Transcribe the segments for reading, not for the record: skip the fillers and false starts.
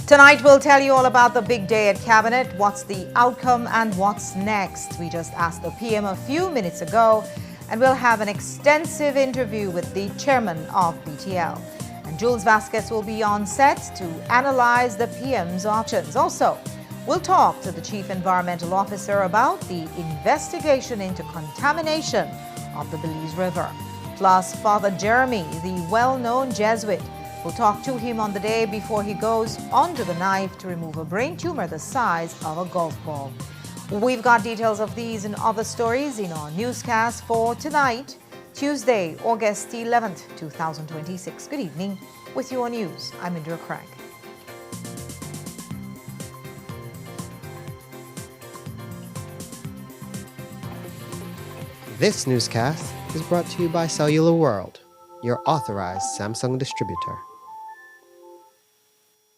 Tonight we'll tell you all about the big day at Cabinet, what's the outcome and what's next. We just asked the PM a few minutes ago, and we'll have an extensive interview with the chairman of BTL. And Jules Vasquez will be on set to analyze the PM's options. Also, we'll talk to the Chief Environmental Officer about the investigation into contamination of the Belize River. Plus, Father Jeremy, the well-known Jesuit, we'll talk to him on the day before he goes onto the knife to remove a brain tumor the size of a golf ball. We've got details of these and other stories in our newscast for tonight, Tuesday, August 11th, 2026. Good evening. With your news, I'm Indra Craig. This newscast is brought to you by Cellular World, your authorized Samsung distributor.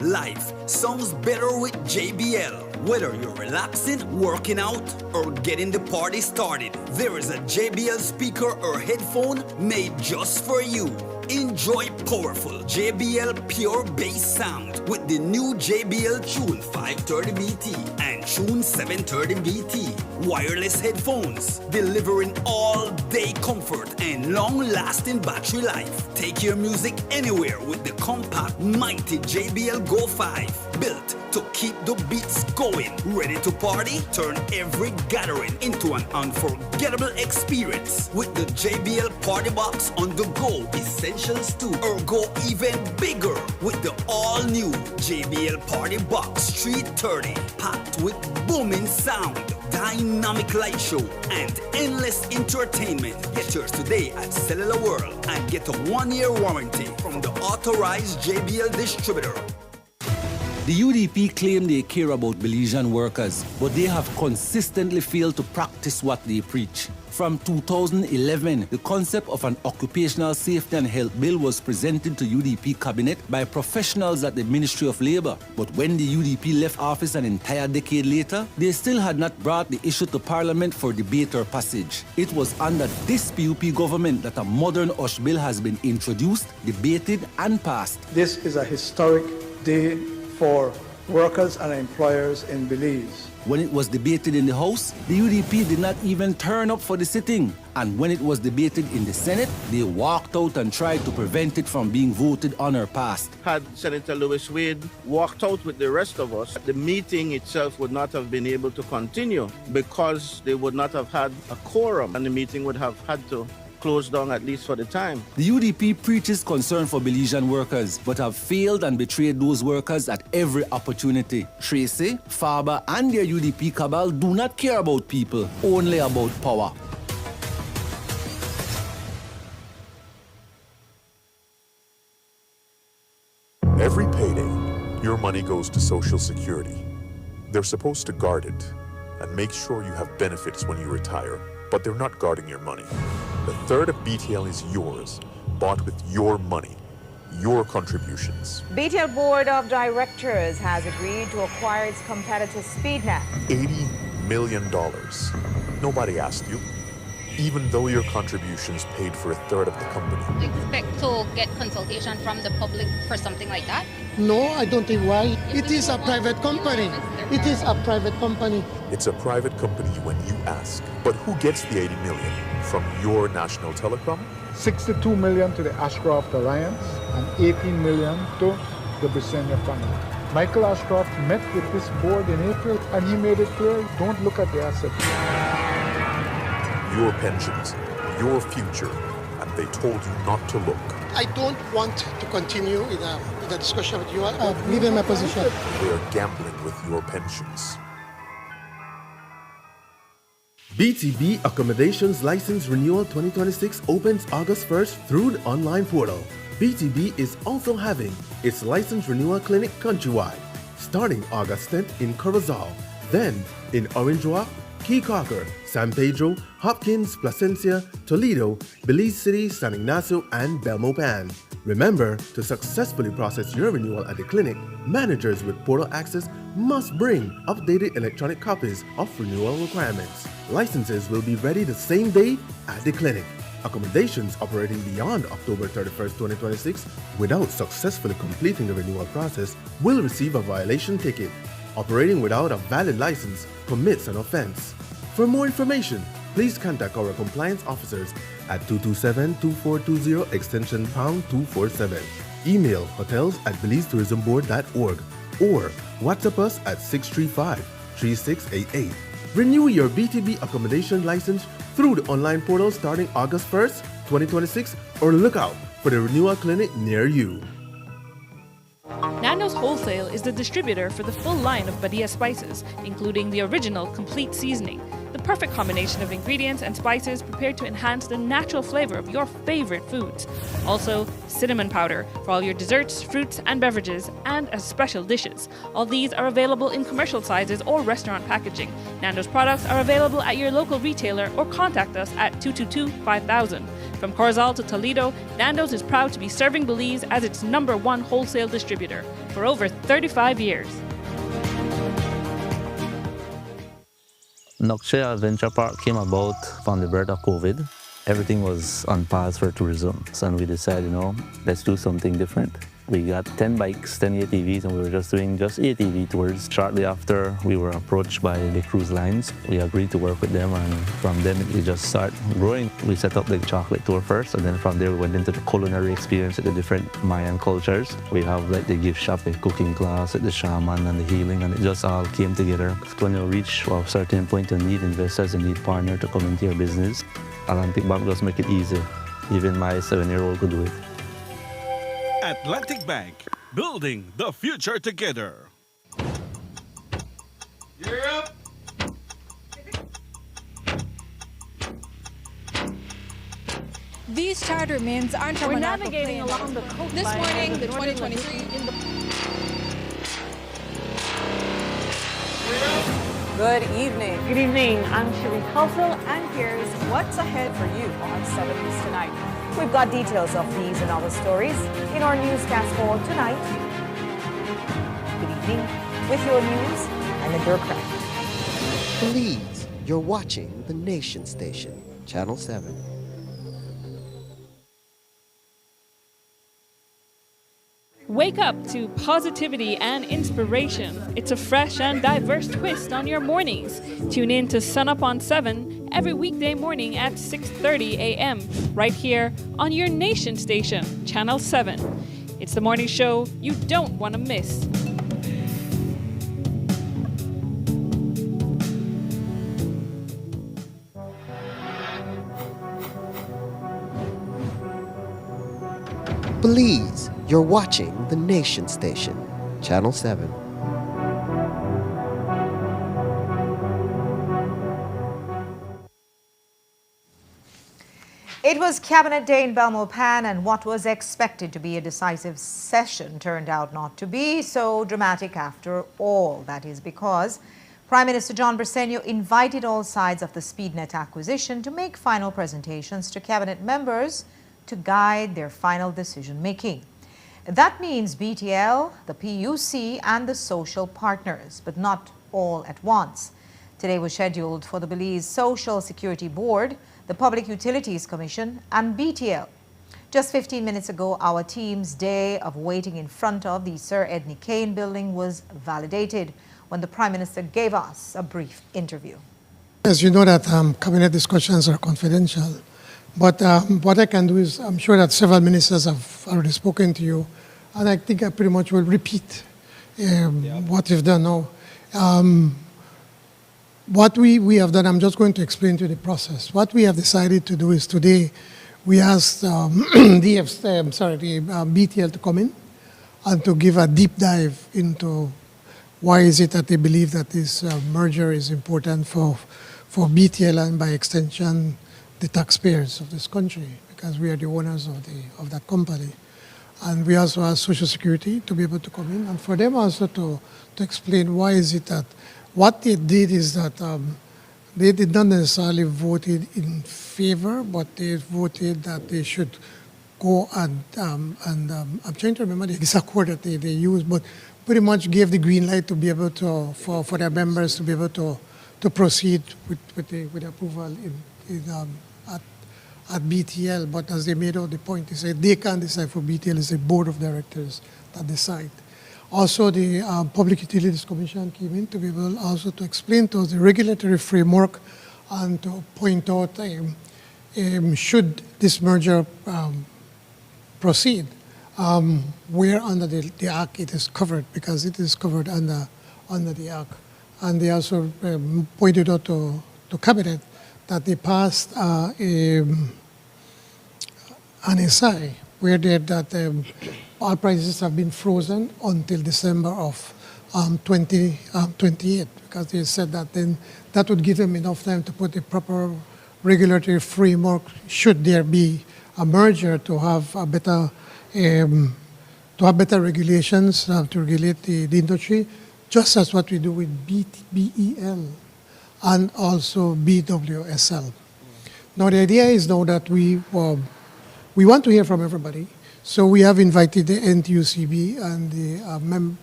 Life sounds better with JBL. Whether you're relaxing, working out, or getting the party started, there is a JBL speaker or headphone made just for you. Enjoy powerful JBL pure bass sound with the new JBL Tune 530BT and Tune 730BT wireless headphones, delivering all-day comfort and long-lasting battery life. Take your music anywhere with the compact, mighty JBL Go 5, built to keep the beats going. Ready to party? Turn every gathering into an unforgettable experience with the JBL Party Box on the go Essentials 2, or go even bigger with the all-new JBL Party Box 330, packed with booming sound, dynamic light show, and endless entertainment. Get yours today at Cellular World and get a 1-year warranty from the authorized JBL distributor. The UDP claim they care about Belizean workers, but they have consistently failed to practice what they preach. From 2011, the concept of an occupational safety and health bill was presented to UDP cabinet by professionals at the Ministry of Labour. But when the UDP left office an entire decade later, they still had not brought the issue to Parliament for debate or passage. It was under this PUP government that a modern OSH bill has been introduced, debated and passed. This is a historic day for workers and employers in Belize. When it was debated in the House, the UDP did not even turn up for the sitting. And when it was debated in the Senate, they walked out and tried to prevent it from being voted on or passed. Had Senator Lewis Wade walked out with the rest of us, the meeting itself would not have been able to continue because they would not have had a quorum and the meeting would have had to closed down at least for the time. The UDP preaches concern for Belizean workers, but have failed and betrayed those workers at every opportunity. Tracy, Faber, and their UDP cabal do not care about people, only about power. Every payday, your money goes to Social Security. They're supposed to guard it and make sure you have benefits when you retire, but they're not guarding your money. A third of BTL is yours, bought with your money, your contributions. BTL Board of Directors has agreed to acquire its competitor SpeedNet. $80 million. Nobody asked you, even though your contributions paid for a third of the company. Do you expect to get consultation from the public for something like that? No, I don't think why. It is a private company. It is a private company. It's a private company when you ask. But who gets the $80 million? From your national telecom? $62 million to the Ashcroft Alliance and $18 million to the Britannia family. Michael Ashcroft met with this board in April and he made it clear, don't look at the assets. Your pensions, your future, and they told you not to look. I don't want to continue with the discussion with you. Leaving my position. They are gambling with your pensions. BTB Accommodations License Renewal 2026 opens August 1st through the online portal. BTB is also having its license renewal clinic countrywide, starting August 10th in Corozal, then in Orange Walk, Key Cocker, San Pedro, Hopkins, Placencia, Toledo, Belize City, San Ignacio, and Belmopan. Remember, to successfully process your renewal at the clinic, managers with portal access must bring updated electronic copies of renewal requirements. Licenses will be ready the same day at the clinic. Accommodations operating beyond October 31st, 2026 without successfully completing the renewal process will receive a violation ticket. Operating without a valid license commits an offense. For more information, please contact our compliance officers at 227-2420 extension pound 247. Email hotels@belizetourismboard.org or WhatsApp us at 635-3688. Renew your BTB accommodation license through the online portal starting August 1st, 2026, or look out for the renewal clinic near you. Nando's Wholesale is the distributor for the full line of Badia spices, including the original complete seasoning, the perfect combination of ingredients and spices prepared to enhance the natural flavor of your favorite foods. Also, cinnamon powder for all your desserts, fruits, and beverages, and as special dishes. All these are available in commercial sizes or restaurant packaging. Nando's products are available at your local retailer or contact us at 222-5000. From Corozal to Toledo, Nando's is proud to be serving Belize as its #1 wholesale distributor for over 35 years. Nokshe Adventure Park came about from the birth of COVID. Everything was on pause for tourism. So we decided, let's do something different. We got 10 bikes, 10 ATVs, and we were just doing ATV tours. Shortly after, we were approached by the cruise lines. We agreed to work with them, and from then it just started growing. We set up the chocolate tour first, and then from there we went into the culinary experience at the different Mayan cultures. We have the gift shop, a cooking class, the shaman, and the healing, and it just all came together. When you reach a certain point, you need investors, you need partners to come into your business. Atlantic Bank just make it easy. Even my 7-year-old could do it. Atlantic Bank, building the future together. You're up. These charter mints aren't from We're an navigating airplane. along the coastline. This morning, the 2023 Good evening. Good evening. I'm Shireen Halsell, And here's what's ahead for you on 7 News Tonight. We've got details of these and other stories in our newscast for tonight. Good evening. With your news, I'm Indra Craig. Please, you're watching the Nation Station, Channel 7. Wake up to positivity and inspiration. It's a fresh and diverse twist on your mornings. Tune in to Sun Up on 7 every weekday morning at 6:30 a.m. right here on your Nation Station, Channel 7. It's the morning show you don't want to miss. Please, you're watching the Nation Station, Channel 7. It was Cabinet Day in Belmopan, and what was expected to be a decisive session turned out not to be so dramatic after all. That is because Prime Minister John Briceño invited all sides of the SpeedNet acquisition to make final presentations to Cabinet members to guide their final decision-making. That means BTL, the PUC, and the social partners, but not all at once. Today was scheduled for the Belize Social Security Board, the Public Utilities Commission, and BTL. Just 15 minutes ago, our team's day of waiting in front of the Sir Edney Kane building was validated when the Prime Minister gave us a brief interview. As you know that cabinet discussions are confidential, but what I can do is, I'm sure that several ministers have already spoken to you, and I think I pretty much will repeat what we've done now. What we have done, I'm just going to explain to you the process. What we have decided to do is today, we asked BTL to come in and to give a deep dive into why is it that they believe that this merger is important for BTL and by extension the taxpayers of this country, because we are the owners of that company. And we also asked Social Security to be able to come in, and for them also to explain why is it that what they did is that they did not necessarily voted in favor, but they voted that they should go and I'm trying to remember the exact word that they used, but pretty much gave the green light to be able to, for their members to be able to proceed with the approval at BTL, but as they made out the point, they said they can't decide for BTL, it's the board of directors that decide. Also, the Public Utilities Commission came in to be able also to explain to us the regulatory framework and to point out should this merger proceed, where under the Act it is covered, because it is covered under the Act. And they also pointed out to Cabinet that they passed an SI where that oil prices have been frozen until December of 2028, because they said that then that would give them enough time to put the proper regulatory framework should there be a merger to have a better regulations to regulate the industry, just as what we do with BEL and also BWSL. Now the idea is now that we want to hear from everybody, so we have invited the NTUCB and the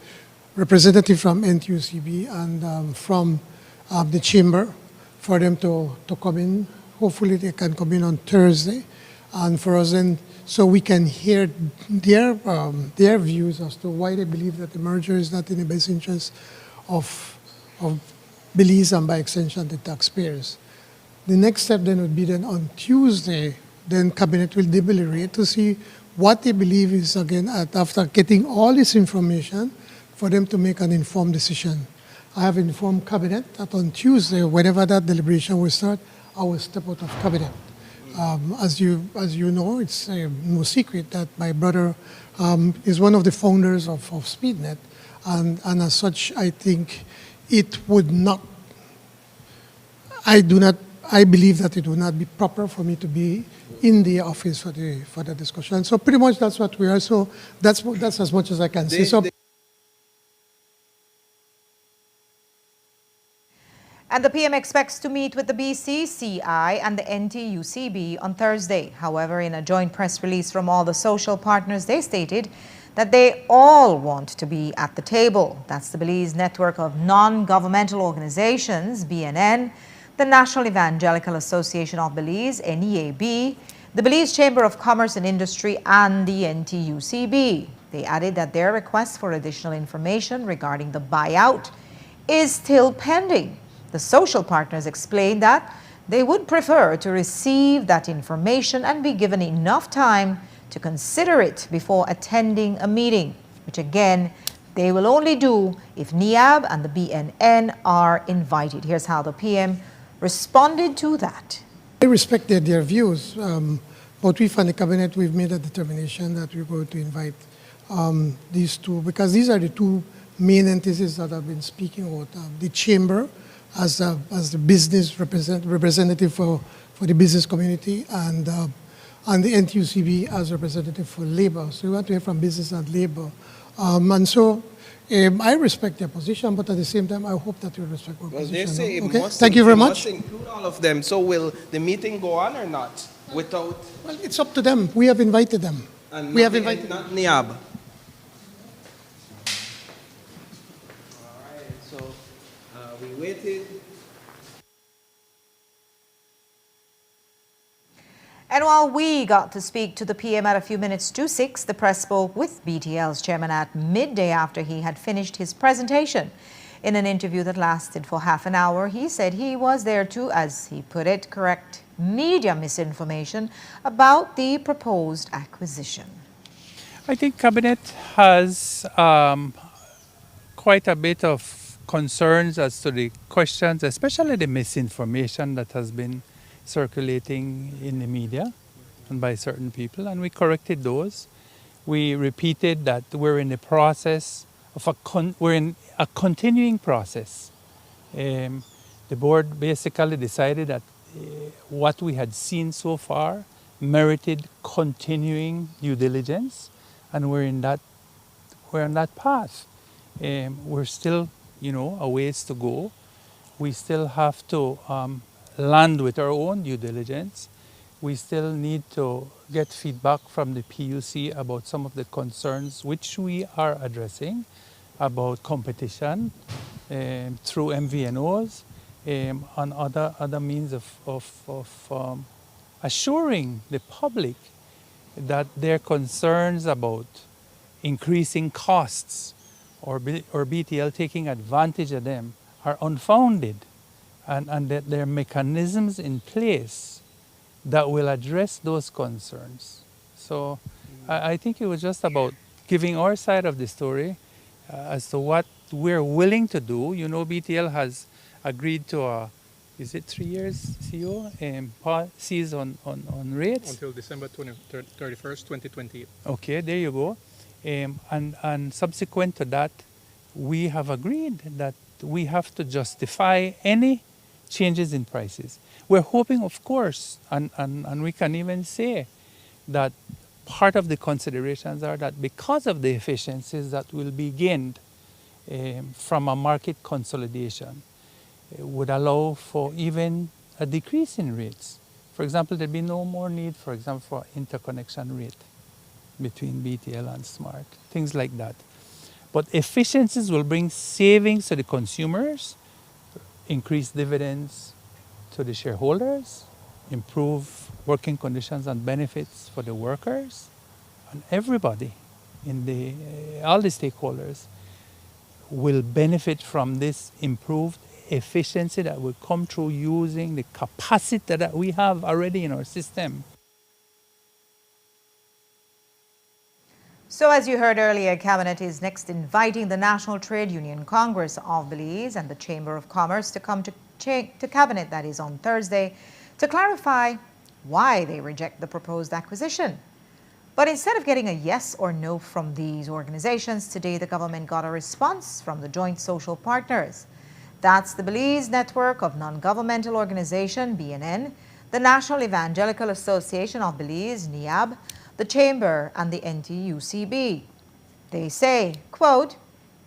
representative from NTUCB and from the chamber for them to come in. Hopefully they can come in on Thursday, and for us then, so we can hear their views as to why they believe that the merger is not in the best interest of Belize and by extension the taxpayers. The next step then would be then on Tuesday, then Cabinet will deliberate to see what they believe is, again, after getting all this information, for them to make an informed decision. I have informed Cabinet that on Tuesday, whenever that deliberation will start, I will step out of Cabinet. As you know, it's no secret that my brother is one of the founders of SpeedNet, and as such, I think it would not, I believe that it would not be proper for me to be in the office for the discussion. So pretty much that's what we are. So that's as much as I can say. So. And the PM expects to meet with the BCCI and the NTUCB on Thursday. However, in a joint press release from all the social partners, they stated that they all want to be at the table. That's the Belize Network of Non-Governmental Organizations, BNN, the National Evangelical Association of Belize, NEAB, the Belize Chamber of Commerce and Industry, and the NTUCB. They added that their request for additional information regarding the buyout is still pending. The social partners explained that they would prefer to receive that information and be given enough time to consider it before attending a meeting, which again, they will only do if NEAB and the BNN are invited. Here's how the PM responded to that. I respected their views, but we from the Cabinet, we've made a determination that we're going to invite these two, because these are the two main entities that I've been speaking about. The Chamber as the business representative for the business community, and the NTUCB as representative for labor. So we want to hear from business and labor. And so I respect their position, but at the same time, I hope that you respect our position. They say okay? Thank you very much. Must include all of them. So will the meeting go on or not? Without? Well, it's up to them. We have invited them. And we have invited not NEAB. We waited. And while we got to speak to the PM at a few minutes to 6, the press spoke with BTL's chairman at midday after he had finished his presentation. In an interview that lasted for half an hour, he said he was there to, as he put it, correct media misinformation about the proposed acquisition. I think Cabinet has quite a bit of concerns as to the questions, especially the misinformation that has been circulating in the media and by certain people, and we corrected those. We repeated that we're in the process of we're in a continuing process. The board basically decided that what we had seen so far merited continuing due diligence, and we're on that path. We're still, a ways to go. We still have to land with our own due diligence. We still need to get feedback from the PUC about some of the concerns which we are addressing about competition through MVNOs and other means of assuring the public that their concerns about increasing costs or BTL taking advantage of them are unfounded, and that there are mechanisms in place that will address those concerns. So I think it was just about giving our side of the story as to what we're willing to do. You know, BTL has agreed to a, is it 3 years, CO, policies on rates? Until December 31st, 2028. Okay, there you go. And subsequent to that, we have agreed that we have to justify any changes in prices. We're hoping, of course, and we can even say that part of the considerations are that because of the efficiencies that will be gained from a market consolidation, would allow for even a decrease in rates. For example, there'd be no more need, for example, for interconnection rate between BTL and Smart, things like that. But efficiencies will bring savings to the consumers, increase dividends to the shareholders, improve working conditions and benefits for the workers, and everybody in the all the stakeholders will benefit from this improved efficiency that will come through using the capacity that we have already in our system. So as you heard earlier, Cabinet is next inviting the National Trade Union Congress of Belize and the Chamber of Commerce to come to Cabinet, that is on Thursday, to clarify why they reject the proposed acquisition. But instead of getting a yes or no from these organizations, today the government got a response from the Joint Social Partners. That's the Belize Network of Non-Governmental Organization, BNN, the National Evangelical Association of Belize, NEAB, the Chamber, and the NTUCB. They say, quote,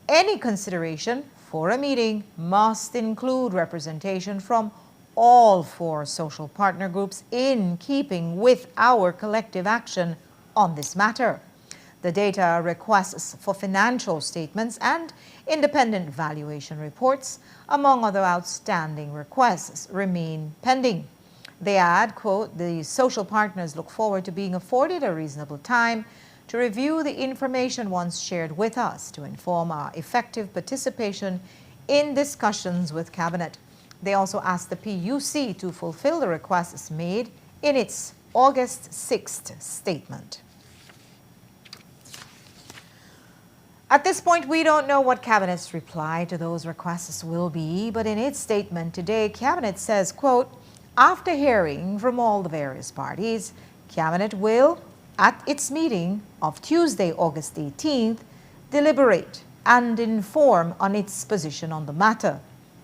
any consideration for a meeting must include representation from all 4 social partner groups in keeping with our collective action on this matter. The data requests for financial statements and independent valuation reports, among other outstanding requests, remain pending. They add, quote, the social partners look forward to being afforded a reasonable time to review the information once shared with us to inform our effective participation in discussions with Cabinet. They also asked the PUC to fulfill the requests made in its August 6th statement. At this point, we don't know what Cabinet's reply to those requests will be, but in its statement today, Cabinet says, quote, after hearing from all the various parties, Cabinet will, at its meeting of Tuesday, August 18th, deliberate and inform on its position on the matter.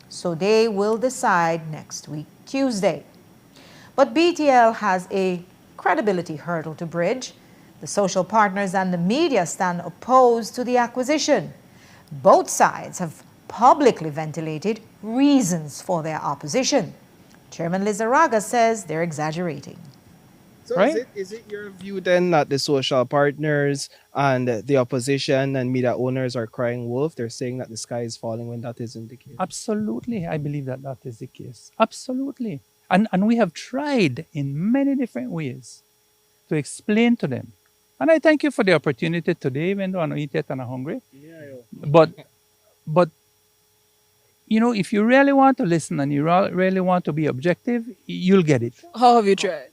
So they will decide next week, Tuesday. But BTL has a credibility hurdle to bridge. The social partners and the media stand opposed to the acquisition. Both sides have publicly ventilated reasons for their opposition. Chairman Lizarraga says they're exaggerating. So Right? is it your view then that the social partners and the opposition and media owners are crying wolf? They're saying that the sky is falling when that isn't the case. Absolutely, I believe that that is the case. Absolutely. And we have tried in many different ways to explain to them. And I thank you for the opportunity today, even though I don't eat yet and I'm hungry. But you know, if you really want to listen and you really want to be objective, you'll get it. How have you tried?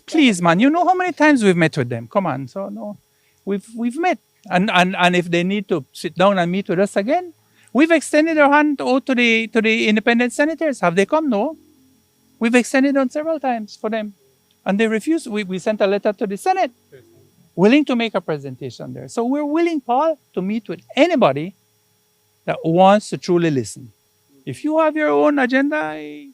Please, man, you know how many times we've met with them. Come on, so no, we've met, and if they need to sit down and meet with us again, we've extended our hand out to the independent senators. Have they come? No, we've extended on several times for them, and they refused. We sent a letter to the Senate, willing to make a presentation there. So we're willing, Paul, to meet with anybody that wants to truly listen. If you have your own agenda,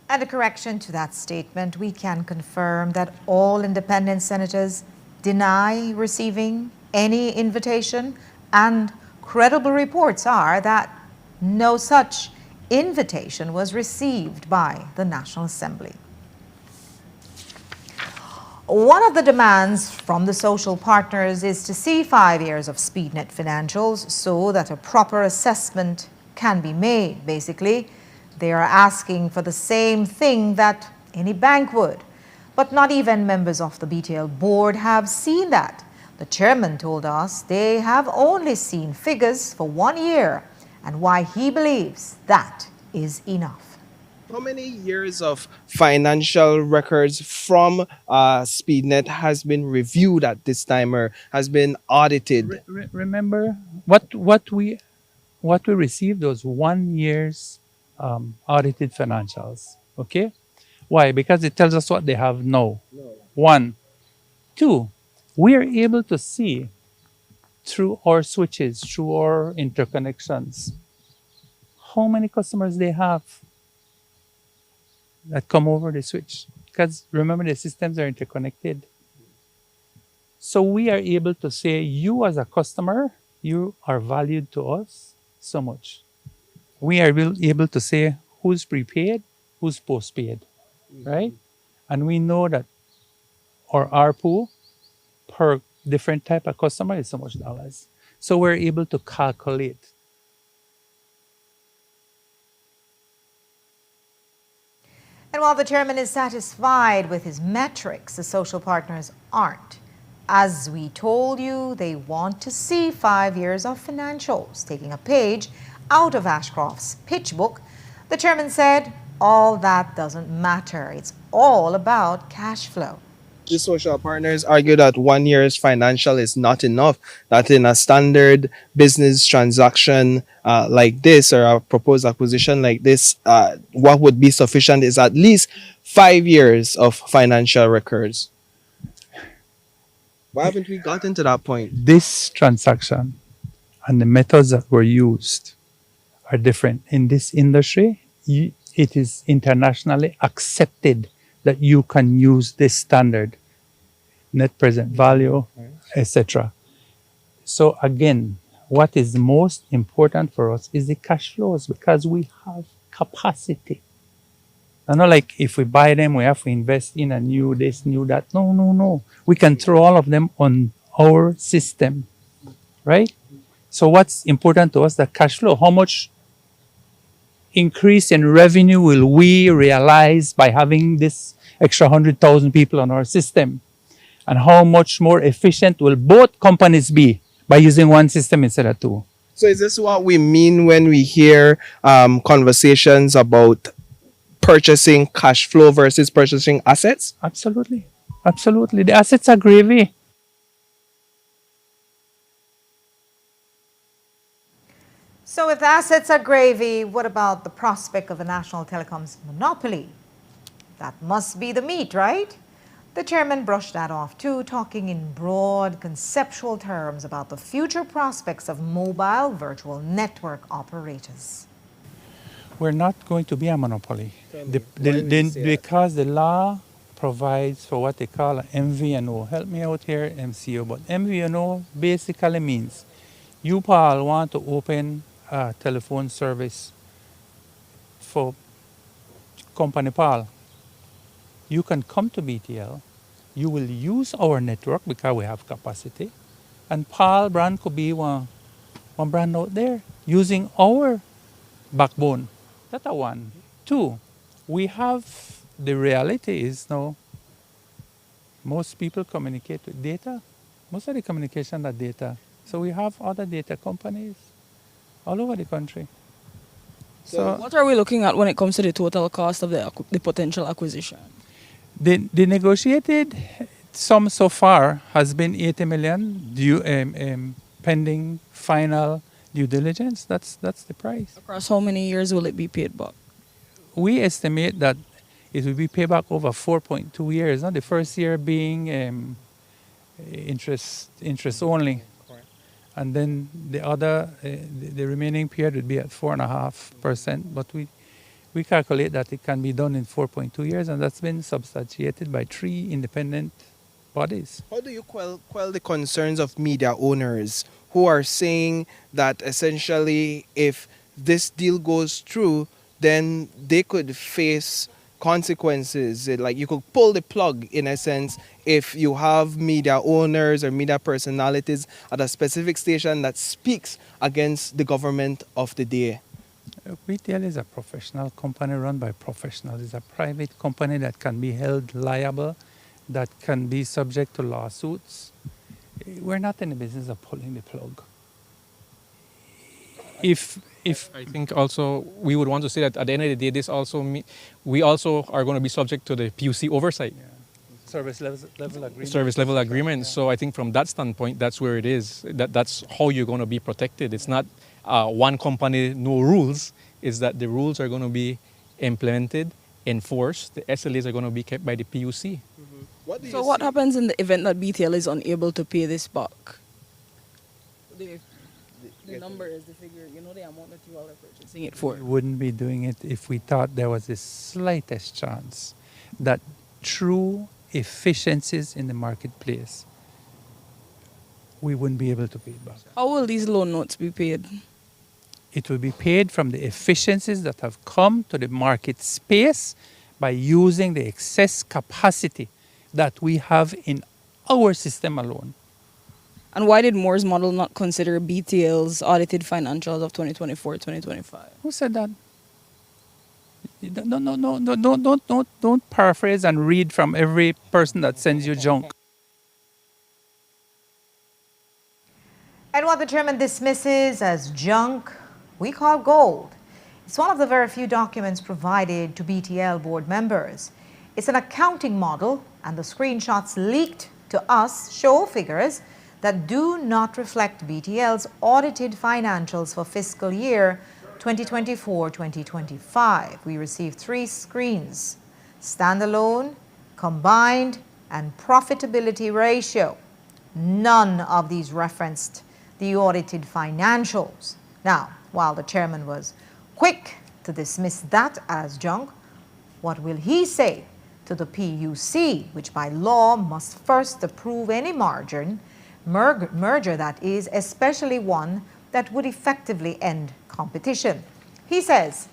And a correction to that statement, we can confirm that all independent senators deny receiving any invitation, and credible reports are that no such invitation was received by the National Assembly. One of the demands from the social partners is to see 5 years of SpeedNet financials so that a proper assessment can be made. Basically, They are asking for the same thing that any bank would. But not even members of the BTL board have seen that. The chairman told us they have only seen figures for 1 year and why he believes that is enough. How many years of financial records from SpeedNet has been reviewed at this time or has been audited? Remember what we received was 1 year's audited financials. Okay, why? Because it tells us what they have now. One, two, we are able to see through our switches, through our interconnections, how many customers they have that come over the switch. Because remember, the systems are interconnected. So we are able to say, you as a customer, you are valued to us so much. We are able to say who's prepaid, who's postpaid, right? And we know that our ARPU per different type of customer is so much dollars. So we're able to calculate. And while the chairman is satisfied with his metrics, the social partners aren't. As we told you, they want to see 5 years of financials. Taking a page out of Ashcroft's pitch book, the chairman said, all that doesn't matter. It's all about cash flow. The social partners argue that 1 year's financial is not enough, that in a standard business transaction like this or a proposed acquisition like this, what would be sufficient is at least 5 years of financial records. Why haven't we gotten to that point? This transaction and the methods that were used are different. In this industry, it is internationally accepted that you can use this standard, net present value, etc. So again, what is most important for us is the cash flows because we have capacity. And not like if we buy them, we have to invest in a new this, new that. No. We can throw all of them on our system, right? So what's important to us, the cash flow. How much increase in revenue will we realize by having this extra 100,000 people on our system? And how much more efficient will both companies be by using one system instead of two? So is this what we mean when we hear conversations about purchasing cash flow versus purchasing assets? Absolutely. Absolutely. The assets are gravy. So if the assets are gravy, what about the prospect of a national telecoms monopoly? That must be the meat, right? The chairman brushed that off too, talking in broad conceptual terms about the future prospects of mobile virtual network operators. We're not going to be a monopoly because the law provides for what they call an MVNO. Help me out here, MCO. But MVNO basically means you, Paul, want to open a telephone service for company Paul. You can come to BTL. You will use our network because we have capacity. And Paul brand could be one brand out there using our backbone. That's a one. Two, we have, the reality is now, most people communicate with data. Most of the communication are data. So we have other data companies all over the country. So what are we looking at when it comes to the total cost of the potential acquisition? The negotiated sum so far has been 80 million pending final due diligence. That's the price. Across how many years will it be paid back? We estimate that it will be paid back over 4.2 years. The first year being interest only, and then the remaining period would be at 4.5%. But we calculate that it can be done in 4.2 years, and that's been substantiated by 3 independent bodies. How do you quell the concerns of media owners who are saying that essentially if this deal goes through, then they could face consequences? Like you could pull the plug in a sense if you have media owners or media personalities at a specific station that speaks against the government of the day. BTL is a professional company run by professionals. It's a private company that can be held liable, that can be subject to lawsuits. We're not in the business of pulling the plug. If I think also we would want to say that at the end of the day, this also we also are going to be subject to the PUC oversight. Service level agreement. Service level agreement. So I think from that standpoint, that's where it is. That's how you're going to be protected. It's not one company, no rules. It's that the rules are going to be implemented, enforced. The SLAs are going to be kept by the PUC. So what happens in the event that BTL is unable to pay this back? The number is the figure, the amount that you all are purchasing it for. We wouldn't be doing it if we thought there was the slightest chance that true efficiencies in the marketplace, we wouldn't be able to pay it back. How will these loan notes be paid? It will be paid from the efficiencies that have come to the market space by using the excess capacity that we have in our system alone. And why did Moore's model not consider BTL's audited financials of 2024-2025? Who said that? Don't paraphrase and read from every person that sends you junk. And what the chairman dismisses as junk, we call gold. It's one of the very few documents provided to BTL board members. It's an accounting model, and the screenshots leaked to us show figures that do not reflect BTL's audited financials for fiscal year 2024-2025. We received 3 screens: standalone, combined, and profitability ratio. None of these referenced the audited financials. Now, while the chairman was quick to dismiss that as junk, what will he say to the PUC, which by law must first approve any merger that is, especially one that would effectively end competition? He says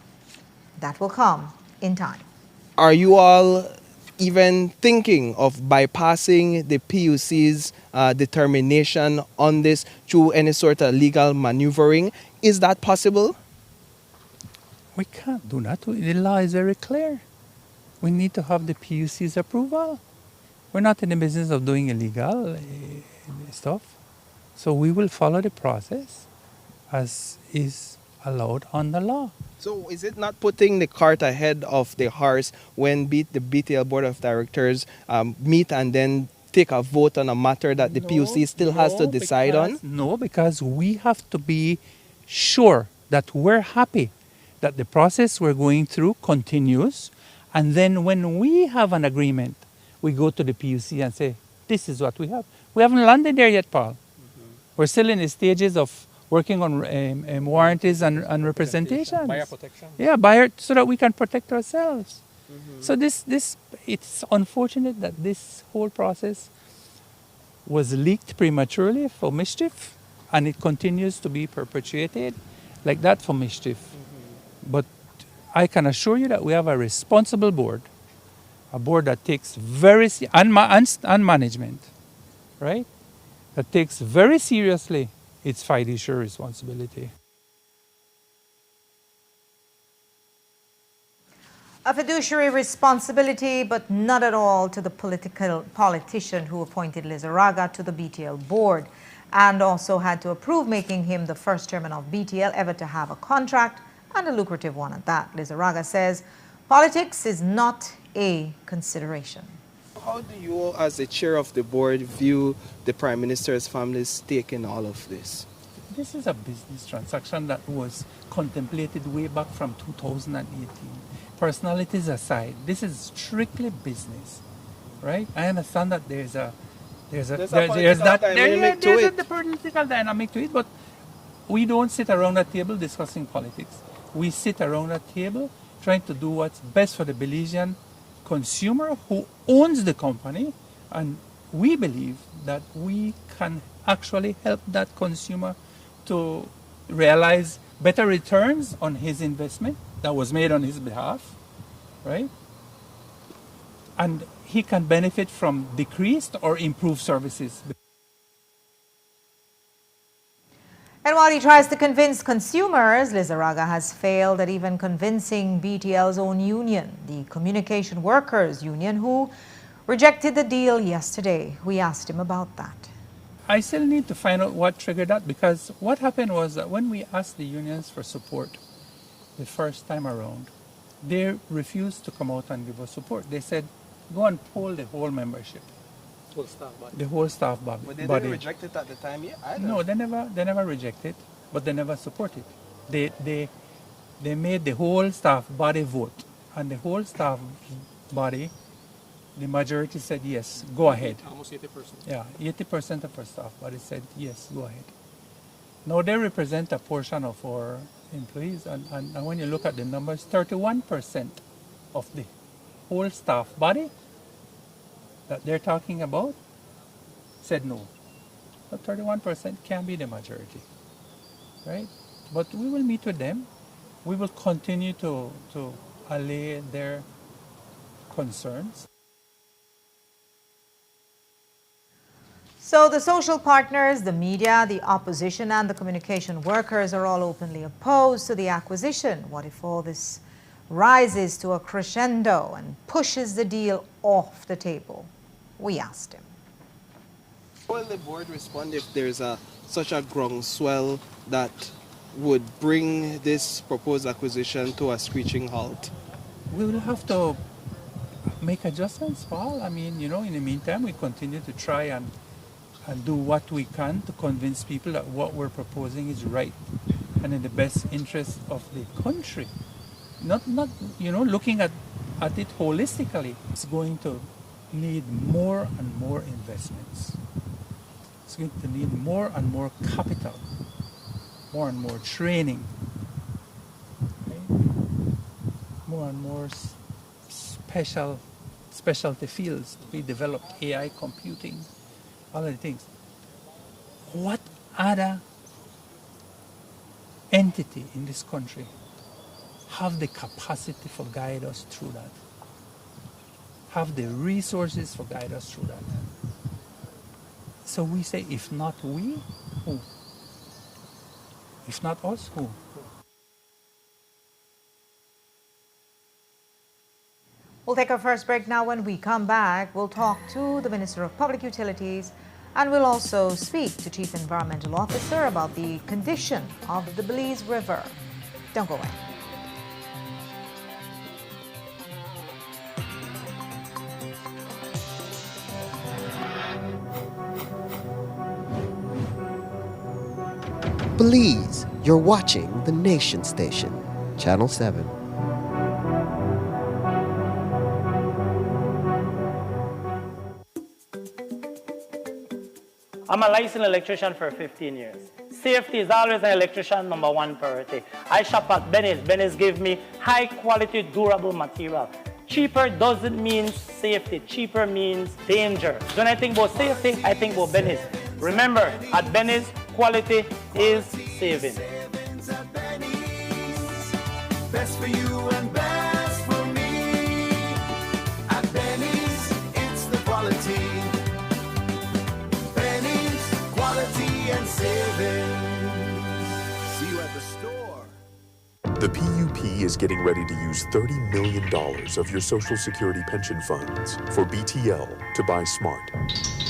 that will come in time. Are you all even thinking of bypassing the PUC's determination on this through any sort of legal maneuvering? Is that possible? We can't do that. The law is very clear. We need to have the PUC's approval. We're not in the business of doing illegal stuff. So we will follow the process as is allowed on the law. So is it not putting the cart ahead of the horse when the BTL Board of Directors meet and then take a vote on a matter that the PUC still has to decide on? No, because we have to be sure that we're happy that the process we're going through continues. And then when we have an agreement, we go to the PUC and say, this is what we have. We haven't landed there yet, Paul. We're still in the stages of working on warranties and representations. Buyer protection. Yeah, so that we can protect ourselves. So it's unfortunate that this whole process was leaked prematurely for mischief, and it continues to be perpetuated like that for mischief. But I can assure you that we have a responsible board, a board that takes and management, right? That takes very seriously its fiduciary responsibility. A fiduciary responsibility, but not at all to the politician who appointed Lizarraga to the BTL board and also had to approve making him the first chairman of BTL ever to have a contract, and a lucrative one at that. Lizarraga says politics is not a consideration. How do you, as the chair of the board, view the Prime Minister's family's stake in all of this? This is a business transaction that was contemplated way back from 2018. Personalities aside, this is strictly business, right? I understand that there's a political dynamic to it, but we don't sit around a table discussing politics. We sit around a table trying to do what's best for the Belizean consumer who owns the company, and we believe that we can actually help that consumer to realize better returns on his investment that was made on his behalf, right? And he can benefit from decreased or improved services. And while he tries to convince consumers, Lizarraga has failed at even convincing BTL's own union, the Communication Workers Union, who rejected the deal yesterday. We asked him about that. I still need to find out what triggered that, because what happened was that when we asked the unions for support the first time around, they refused to come out and give us support. They said, go and poll the whole membership. Whole staff body. The whole staff body. But they didn't reject it at the time yet either. No, they never rejected, but they never supported. They made the whole staff body vote, and the whole staff body, the majority said yes, go ahead. Almost 80%. Yeah, 80% of our staff body said yes, go ahead. Now they represent a portion of our employees, and when you look at the numbers, 31% of the whole staff body that they're talking about said no. But 31% can be the majority, right? But we will meet with them. We will continue to allay their concerns. So the social partners, the media, the opposition, and the communication workers are all openly opposed to the acquisition. What if all this rises to a crescendo and pushes the deal off the table? We asked him. Will the board respond if there's such a groundswell that would bring this proposed acquisition to a screeching halt? We will have to make adjustments, Paul. I mean, in the meantime, we continue to try and do what we can to convince people that what we're proposing is right and in the best interest of the country. Not looking at it holistically. It's going to need more and more investments. It's going to need more and more capital, more and more training, right? More and more specialty fields to be developed, AI computing, all of the things. What other entity in this country have the capacity for guide us through that? Have the resources for guide us through that? So we say, if not we, who? If not us, who? We'll take our first break now. When we come back, we'll talk to the Minister of Public Utilities, and we'll also speak to Chief Environmental Officer about the condition of the Belize River. Don't go away. Belize, you're watching the Nation Station, Channel 7. I'm a licensed electrician for 15 years. Safety is always an electrician #1 priority. I shop at Benny's. Benny's give me high quality, durable material. Cheaper doesn't mean safety. Cheaper means danger. When I think about safety, I think about Benny's. Remember, at Benny's, quality is saving. Best for you and best for me. At Benny's, it's the quality. Benny's, quality and savings. See you at the store. The PUP is getting ready to use $30 million of your Social Security pension funds for BTL to buy Smart.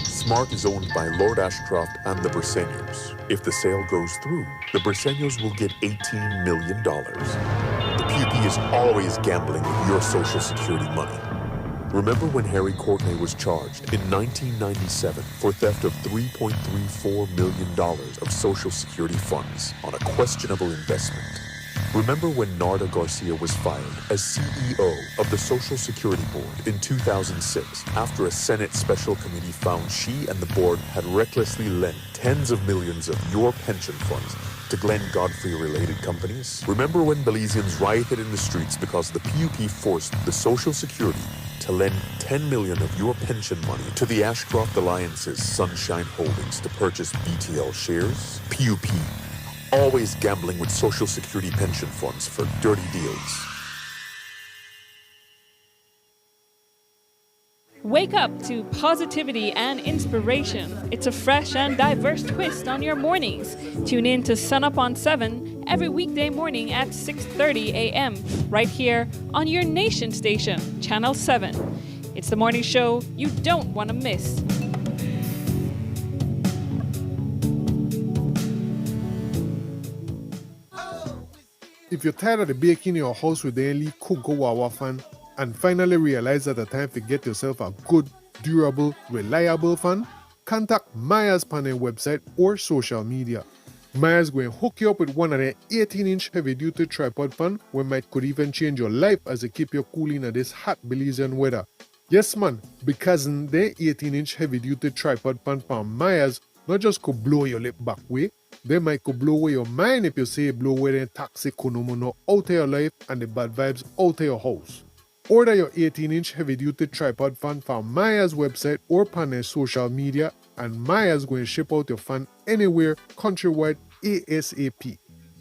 Smart is owned by Lord Ashcroft and the Briseños. If the sale goes through, the Briseños will get $18 million. The PUP is always gambling with your Social Security money. Remember when Harry Courtney was charged in 1997 for theft of $3.34 million of Social Security funds on a questionable investment? Remember when Narda Garcia was fired as CEO of the Social Security Board in 2006 after a Senate Special Committee found she and the board had recklessly lent tens of millions of your pension funds to Glenn Godfrey-related companies? Remember when Belizeans rioted in the streets because the PUP forced the Social Security to lend $10 million of your pension money to the Ashcroft Alliance's Sunshine Holdings to purchase BTL shares? PUP. Always gambling with Social Security pension funds for dirty deals. Wake up to positivity and inspiration. It's a fresh and diverse twist on your mornings. Tune in to Sun Up on 7 every weekday morning at 6:30 a.m. right here on your nation station, Channel 7. It's the morning show you don't want to miss. If you're tired of the baking in your house with the only Cocoa Wawa fan and finally realize that the time to get yourself a good, durable, reliable fan, contact Maya's panel website or social media. Maya's going to hook you up with one of their 18-inch heavy-duty tripod fan where might could even change your life as it keep you cool in this hot Belizean weather. Yes man, because their 18-inch heavy-duty tripod fan from Maya's not just could blow your lip back way, they might could blow away your mind if you say blow away the toxic konomono out of your life and the bad vibes out of your house. Order your 18-inch heavy-duty tripod fan from Maya's website or on their social media, and Maya's going to ship out your fan anywhere countrywide ASAP.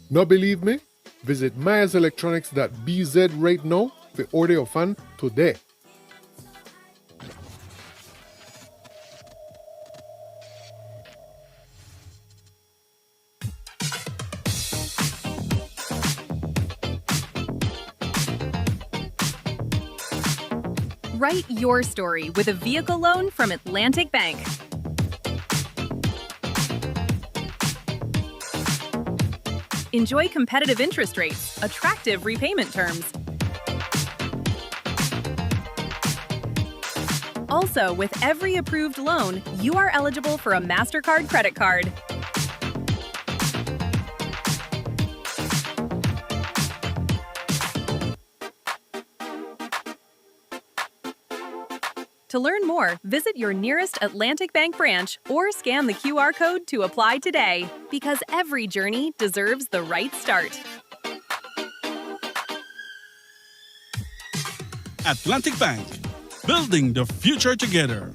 Not believe me? Visit mayaselectronics.bz right now to order your fan today. Write your story with a vehicle loan from Atlantic Bank. Enjoy competitive interest rates, attractive repayment terms. Also, with every approved loan, you are eligible for a MasterCard credit card. To learn more, visit your nearest Atlantic Bank branch or scan the QR code to apply today, because every journey deserves the right start. Atlantic Bank, building the future together.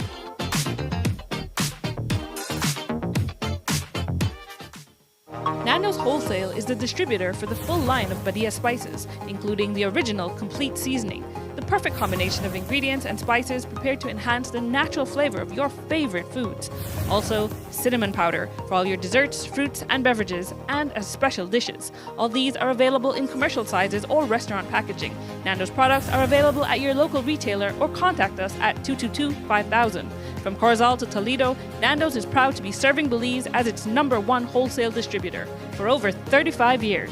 Nando's Wholesale is the distributor for the full line of Badia spices, including the original complete seasoning, the perfect combination of ingredients and spices prepared to enhance the natural flavor of your favorite foods. Also, cinnamon powder for all your desserts, fruits, and beverages, and as special dishes. All these are available in commercial sizes or restaurant packaging. Nando's products are available at your local retailer or contact us at 222-5000. From Corozal to Toledo, Nando's is proud to be serving Belize as its #1 wholesale distributor for over 35 years.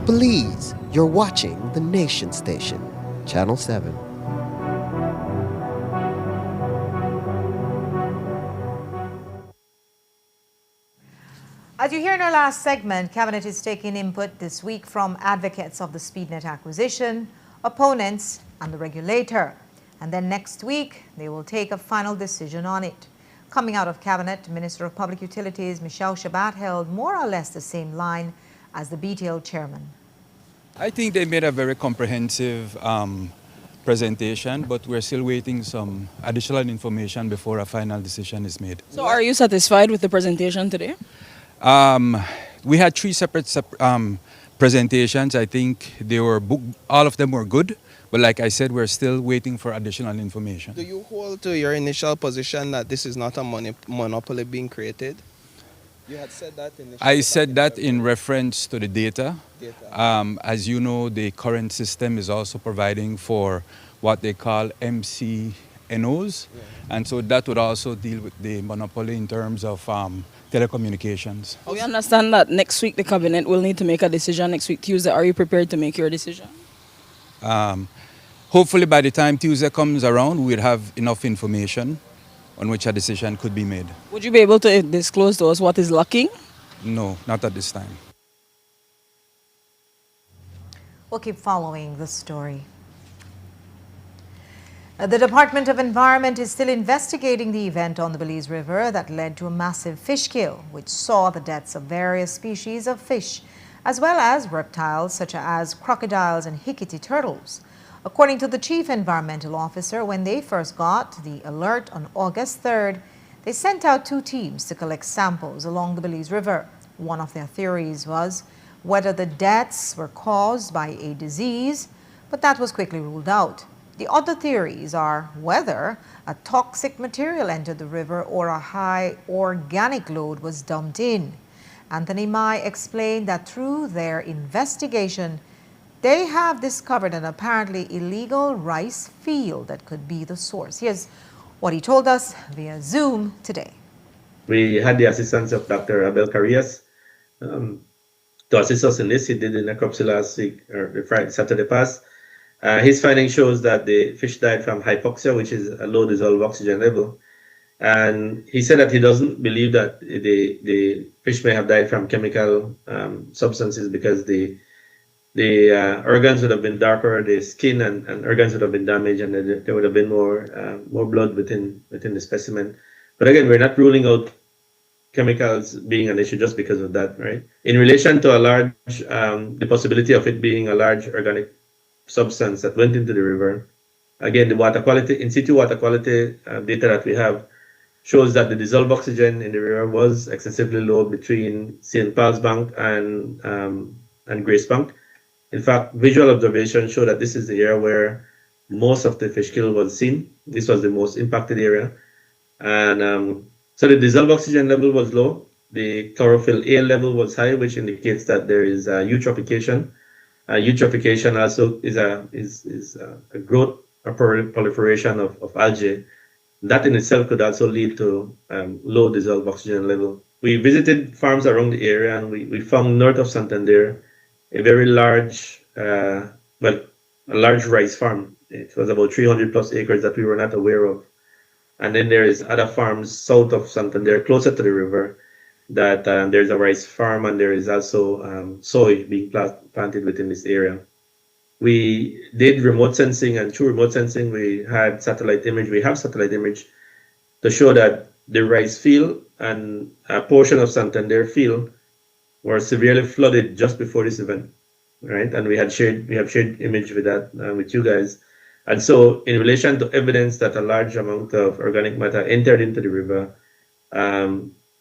Belize, you're watching the Nation Station, Channel 7. As you hear in our last segment, Cabinet is taking input this week from advocates of the SpeedNet acquisition, opponents, and the regulator. And then next week, they will take a final decision on it. Coming out of Cabinet, Minister of Public Utilities Michelle Shabat held more or less the same line as the BTL chairman. I think they made a very comprehensive presentation, but we're still waiting some additional information before a final decision is made. So are you satisfied with the presentation today? We had three separate presentations. I think they were all of them were good, but like I said, we're still waiting for additional information. Do you hold to your initial position that this is not a monopoly being created? You had said that in I said that in reference to the data. As you know, the current system is also providing for what they call MCNOs, and so that would also deal with the monopoly in terms of telecommunications. We understand that next week the cabinet will need to make a decision next week Tuesday. Are you prepared to make your decision? Hopefully by the time Tuesday comes around, we'll have enough information on which a decision could be made. Would you be able to disclose to us what is lacking? No, not at this time. We'll keep following the story. The Department of Environment is still investigating the event on the Belize River that led to a massive fish kill, which saw the deaths of various species of fish, as well as reptiles such as crocodiles and Hickory turtles. According to the Chief Environmental Officer, when they first got the alert on August 3rd, they sent out 2 teams to collect samples along the Belize River. One of their theories was whether the deaths were caused by a disease, but that was quickly ruled out. The other theories are whether a toxic material entered the river or a high organic load was dumped in. Anthony Mai explained that through their investigation, they have discovered an apparently illegal rice field that could be the source. Here's what he told us via Zoom today. We had the assistance of Dr. Abel Carrias to assist us in this. He did the necropsy last week, or the Friday, Saturday past. His finding shows that the fish died from hypoxia, which is a low dissolved oxygen level. And he said that he doesn't believe that the fish may have died from chemical substances because the organs would have been darker, the skin and organs would have been damaged, and there would have been more blood within the specimen. But again, we're not ruling out chemicals being an issue just because of that, right? In relation to a large, the possibility of it being a large organic substance that went into the river, again, the water quality, in situ water quality data that we have shows that the dissolved oxygen in the river was excessively low between St. Paul's Bank and Grace Bank. In fact, visual observations show that this is the area where most of the fish kill was seen. This was the most impacted area. And so the dissolved oxygen level was low. The chlorophyll A level was high, which indicates that there is eutrophication. Eutrophication also is a growth or proliferation of algae. That in itself could also lead to low dissolved oxygen level. We visited farms around the area, and we found north of Santander a very large, a large rice farm. It was about 300 plus acres that we were not aware of. And then there is other farms south of Santander, closer to the river, that there's a rice farm, and there is also soy being planted within this area. We did remote sensing, and through remote sensing, we had satellite image. We have satellite image to show that the rice field and a portion of Santander field were severely flooded just before this event, right? And we have shared image with that with you guys. And so, in relation to evidence that a large amount of organic matter entered into the river,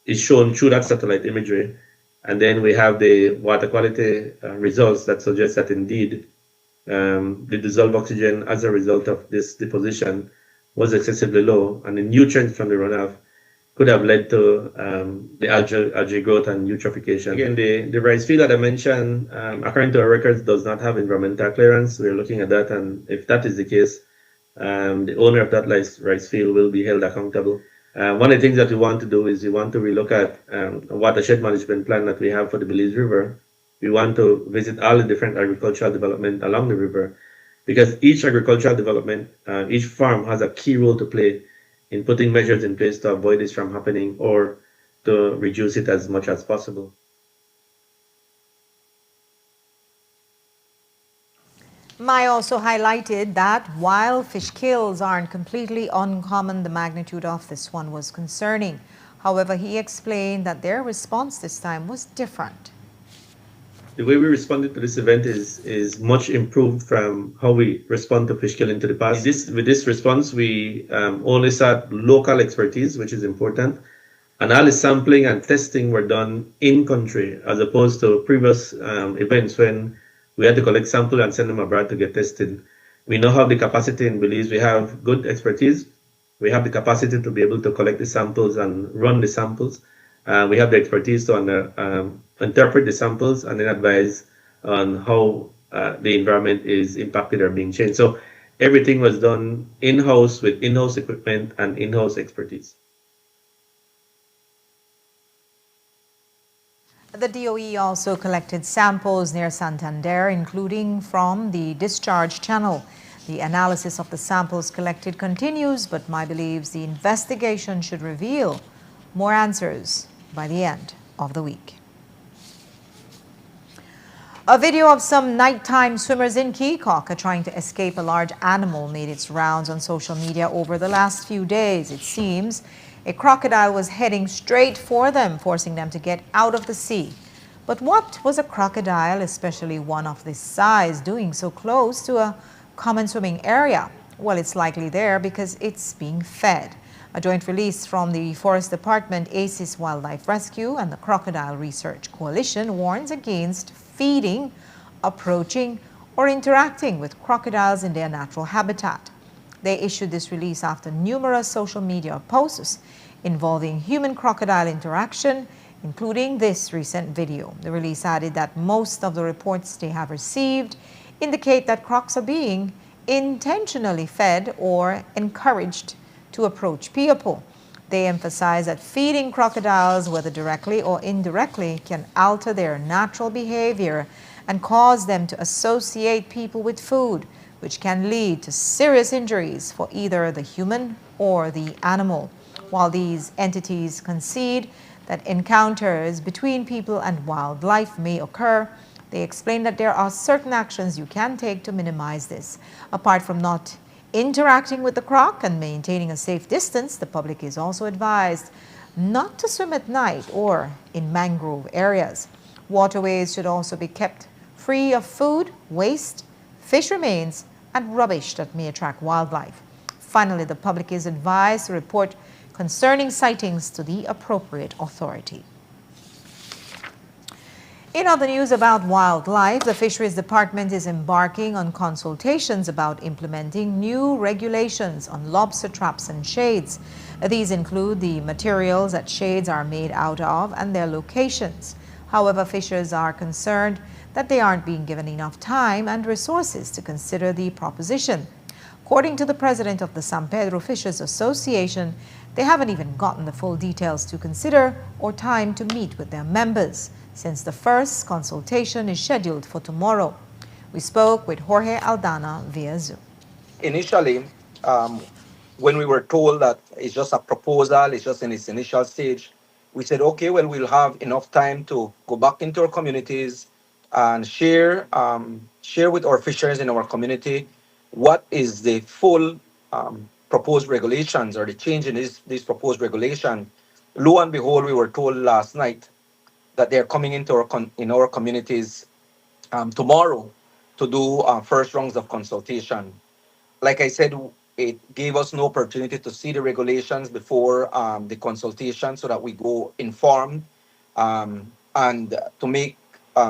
is shown through that satellite imagery. And then we have the water quality results that suggest that indeed the dissolved oxygen as a result of this deposition was excessively low, and the nutrients from the runoff could have led to the algae growth and eutrophication. Again, the rice field that I mentioned, according to our records, does not have environmental clearance. We're looking at that, and if that is the case, the owner of that rice field will be held accountable. One of the things that we want to do is we want to relook at a watershed management plan that we have for the Belize River. We want to visit all the different agricultural development along the river, because each agricultural development, each farm has a key role to play in putting measures in place to avoid this from happening or to reduce it as much as possible. Mai also highlighted that while fish kills aren't completely uncommon, the magnitude of this one was concerning. However, he explained that their response this time was different. The way we responded to this event is much improved from how we respond to fish killing to the past. With this response, we only sought local expertise, which is important, and all the sampling and testing were done in country, as opposed to previous events when we had to collect sample and send them abroad to get tested. We now have the capacity in Belize. We have good expertise. We have the capacity to be able to collect the samples and run the samples. We have the expertise to interpret the samples and then advise on how the environment is impacted or being changed. So everything was done in-house with in-house equipment and in-house expertise. The DOE also collected samples near Santander, including from the discharge channel. The analysis of the samples collected continues, but MI believes the investigation should reveal more answers by the end of the week. A video of some nighttime swimmers in Keokuk trying to escape a large animal made its rounds on social media over the last few days. It seems a crocodile was heading straight for them, forcing them to get out of the sea. But what was a crocodile, especially one of this size, doing so close to a common swimming area? Well, it's likely there because it's being fed. A joint release from the Forest Department, ACES Wildlife Rescue, and the Crocodile Research Coalition warns against feeding, approaching, or interacting with crocodiles in their natural habitat. They issued this release after numerous social media posts involving human-crocodile interaction, including this recent video. The release added that most of the reports they have received indicate that crocs are being intentionally fed or encouraged to approach people. They emphasize that feeding crocodiles, whether directly or indirectly, can alter their natural behavior and cause them to associate people with food, which can lead to serious injuries for either the human or the animal. While these entities concede that encounters between people and wildlife may occur, they explain that there are certain actions you can take to minimize this. Apart from not interacting with the croc and maintaining a safe distance, the public is also advised not to swim at night or in mangrove areas. Waterways should also be kept free of food, waste, fish remains, and rubbish that may attract wildlife. Finally, the public is advised to report concerning sightings to the appropriate authority. In other news about wildlife, the Fisheries Department is embarking on consultations about implementing new regulations on lobster traps and shades. These include the materials that shades are made out of and their locations. However, fishers are concerned that they aren't being given enough time and resources to consider the proposition. According to the president of the San Pedro Fishers Association, they haven't even gotten the full details to consider or time to meet with their members, since the first consultation is scheduled for tomorrow. We spoke with Jorge Aldana via Zoom. Initially, when we were told that it's just a proposal, it's just in its initial stage, we said, okay, well, we'll have enough time to go back into our communities and share with our fishers in our community what is the full proposed regulations or the change in this proposed regulation. Lo and behold, we were told last night that they're coming into in our communities tomorrow to do first rounds of consultation. Like I said, it gave us no opportunity to see the regulations before the consultation so that we go informed and to make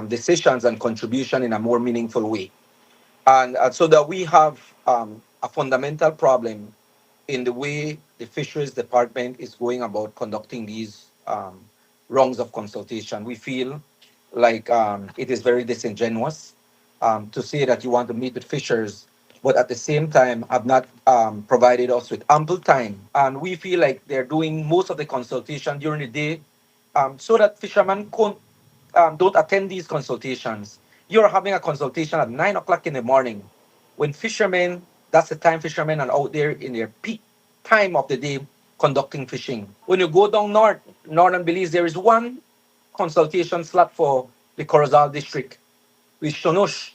decisions and contribution in a more meaningful way. And so that we have a fundamental problem in the way the fisheries department is going about conducting these rounds of consultation. We feel like it is very disingenuous to say that you want to meet with fishers, but at the same time have not provided us with ample time. And we feel like they're doing most of the consultation during the day so that fishermen don't attend these consultations. You're having a consultation at 9 o'clock in the morning when fishermen, that's the time fishermen are out there in their peak time of the day conducting fishing. When you go down northern Belize, there is one consultation slot for the Corozal district with Shonosh.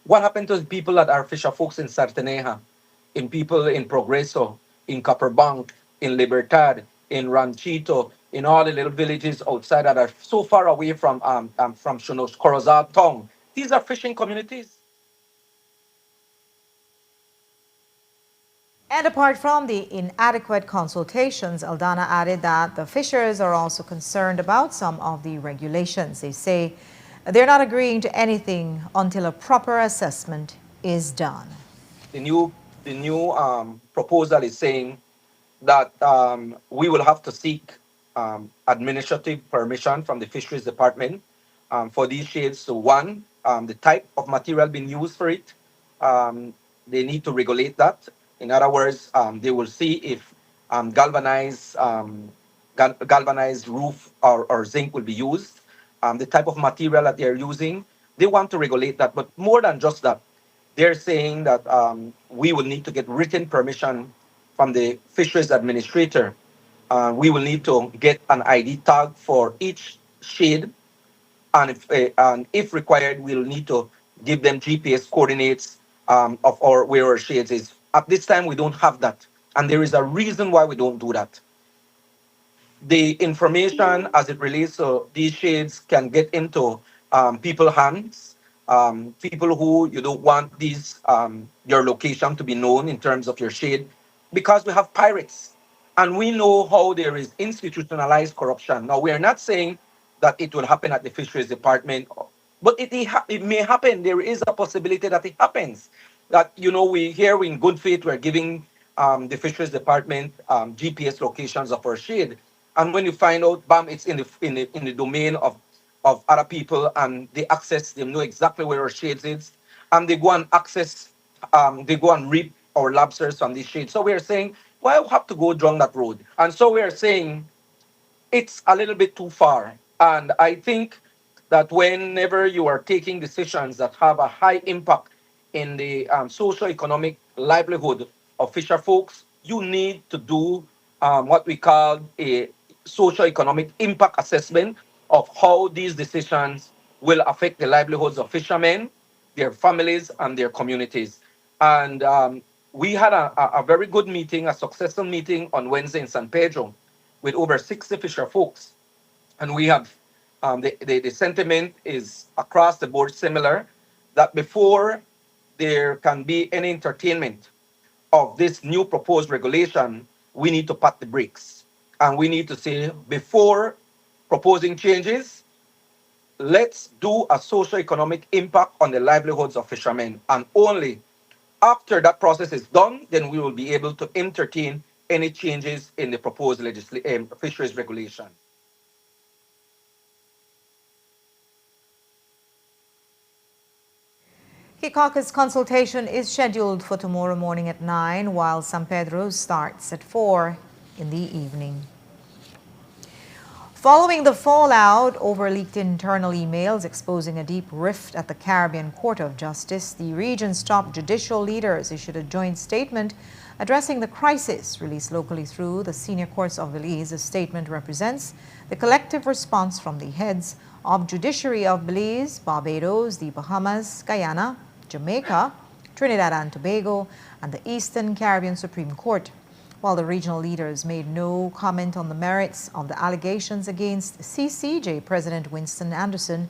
What happened to the people that are fisher folks in Sarteneja, in people in Progreso, in Copperbank, in Libertad, in Ranchito, in all the little villages outside that are so far away from Shonosh, Corozal town? These are fishing communities. And apart from the inadequate consultations, Aldana added that the fishers are also concerned about some of the regulations. They say they're not agreeing to anything until a proper assessment is done. The new proposal is saying that we will have to seek administrative permission from the Fisheries Department for these shades. So one, the type of material being used for it, um, they need to regulate that. In other words, they will see if galvanized roof or zinc will be used, the type of material that they're using. They want to regulate that, but more than just that, they're saying that we will need to get written permission from the fisheries administrator. We will need to get an ID tag for each shade, and if required, we'll need to give them GPS coordinates of our where our shades is. At this time, we don't have that, and there is a reason why we don't do that. The information as it relates to these shades can get into people's hands, people who you don't want these your location to be known in terms of your shade, because we have pirates and we know how there is institutionalized corruption. Now, we are not saying that it will happen at the fisheries department, but it may happen. There is a possibility that it happens. That, we here in good faith, we're giving the fisheries department GPS locations of our shade. And when you find out, bam, it's in the domain of other people, and they access, they know exactly where our shades is, and they go and access, they go and reap our lobsters from these shades. So we're saying, why have to go down that road? And so we're saying it's a little bit too far. And I think that whenever you are taking decisions that have a high impact in the socio-economic livelihood of fisher folks, you need to do what we call a socio-economic impact assessment of how these decisions will affect the livelihoods of fishermen, their families, and their communities. And we had a very good meeting, a successful meeting on Wednesday in San Pedro with over 60 fisher folks. And we have the sentiment is across the board similar, that before there can be any entertainment of this new proposed regulation, we need to pat the brakes. And we need to say, before proposing changes, let's do a socio-economic impact on the livelihoods of fishermen. And only after that process is done, then we will be able to entertain any changes in the proposed fisheries regulation. Key caucus consultation is scheduled for tomorrow morning at 9, while San Pedro starts at 4 in the evening. Following the fallout over leaked internal emails exposing a deep rift at the Caribbean Court of Justice, the region's top judicial leaders issued a joint statement addressing the crisis released locally through the senior courts of Belize. The statement represents the collective response from the heads of judiciary of Belize, Barbados, the Bahamas, Guyana, Jamaica, Trinidad and Tobago, and the Eastern Caribbean Supreme Court. While the regional leaders made no comment on the merits of the allegations against CCJ President Winston Anderson,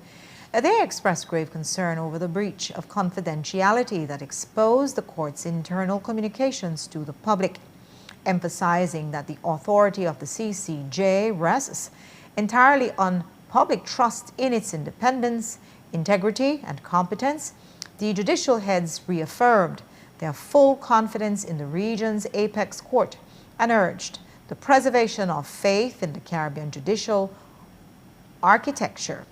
they expressed grave concern over the breach of confidentiality that exposed the court's internal communications to the public, emphasizing that the authority of the CCJ rests entirely on public trust in its independence, integrity, and competence. The judicial heads reaffirmed their full confidence in the region's apex court and urged the preservation of faith in the Caribbean judicial architecture.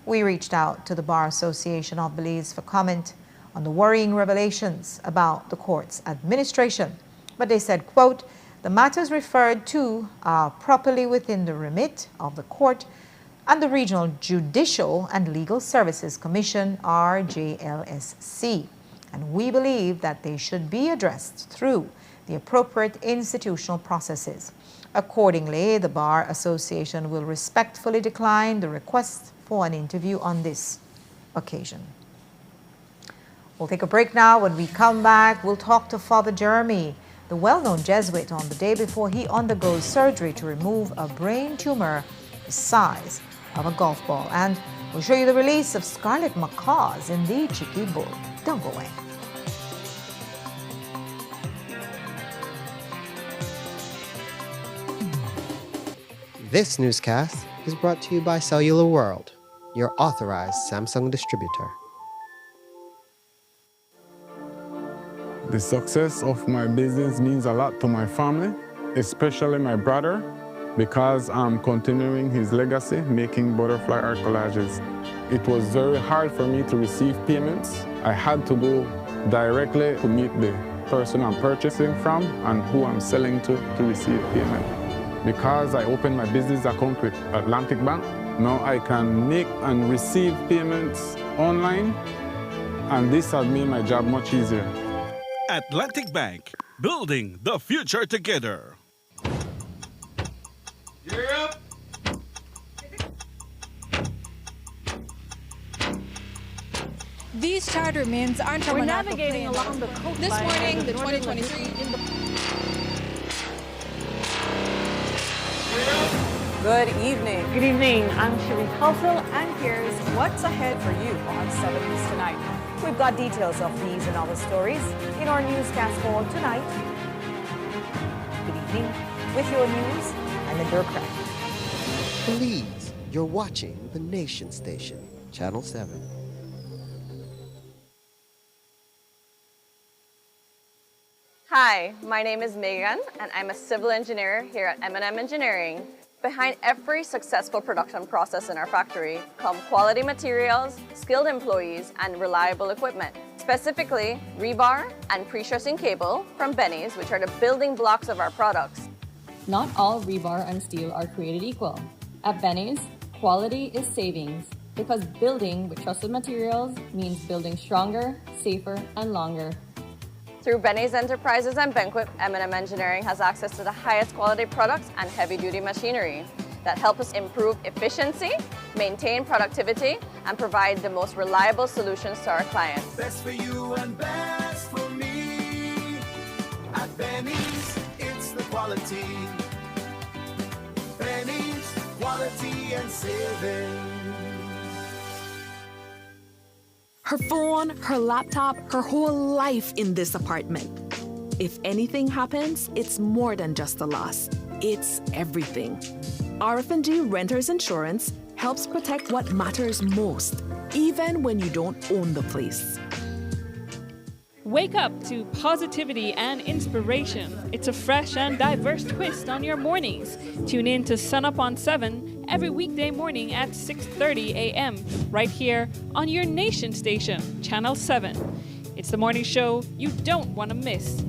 We reached out to the Bar Association of Belize for comment on the worrying revelations about the court's administration, but they said, quote, "The matters referred to are properly within the remit of the court and the Regional Judicial and Legal Services Commission, RJLSC, and we believe that they should be addressed through the appropriate institutional processes. Accordingly, the Bar Association will respectfully decline the request for an interview on this occasion." We'll take a break now. When we come back, we'll talk to Father Jeremy, the well-known Jesuit, on the day before he undergoes surgery to remove a brain tumor the size of a golf ball. And we'll show you the release of scarlet macaws in the Chiqui Bull. Don't go away. This newscast is brought to you by Cellular World, your authorized Samsung distributor. The success of my business means a lot to my family, especially my brother, because I'm continuing his legacy, making butterfly art collages. It was very hard for me to receive payments. I had to go directly to meet the person I'm purchasing from and who I'm selling to receive payment. Because I opened my business account with Atlantic Bank, now I can make and receive payments online, and this has made my job much easier. Atlantic Bank, building the future together. These charter mints aren't from We're an navigating airplane. along the coastline. This morning, of the northern 2023 lagoon. Good evening. Good evening. I'm Cherie Halsell, and here's what's ahead for you on 7 News Tonight. We've got details of these and other stories in our newscast for tonight. Good evening. With your news, I'm Indra Craig. Please, you're watching the Nation Station, Channel 7. Hi, my name is Megan, and I'm a civil engineer here at M&M Engineering. Behind every successful production process in our factory come quality materials, skilled employees, and reliable equipment. Specifically, rebar and pre-stressing cable from Benny's, which are the building blocks of our products. Not all rebar and steel are created equal. At Benny's, quality is savings because building with trusted materials means building stronger, safer, and longer. Through Benny's Enterprises and Banquet, M&M Engineering has access to the highest quality products and heavy-duty machinery that help us improve efficiency, maintain productivity, and provide the most reliable solutions to our clients. Best for you and best for me. At Benny's, it's the quality. Benny's, quality and saving. Her phone, her laptop, her whole life in this apartment. If anything happens, it's more than just a loss. It's everything. RF&G Renters Insurance helps protect what matters most, even when you don't own the place. Wake up to positivity and inspiration. It's a fresh and diverse twist on your mornings. Tune in to Sun Up on 7 every weekday morning at 6:30 a.m. right here on your Nation Station, Channel 7. It's the morning show you don't want to miss.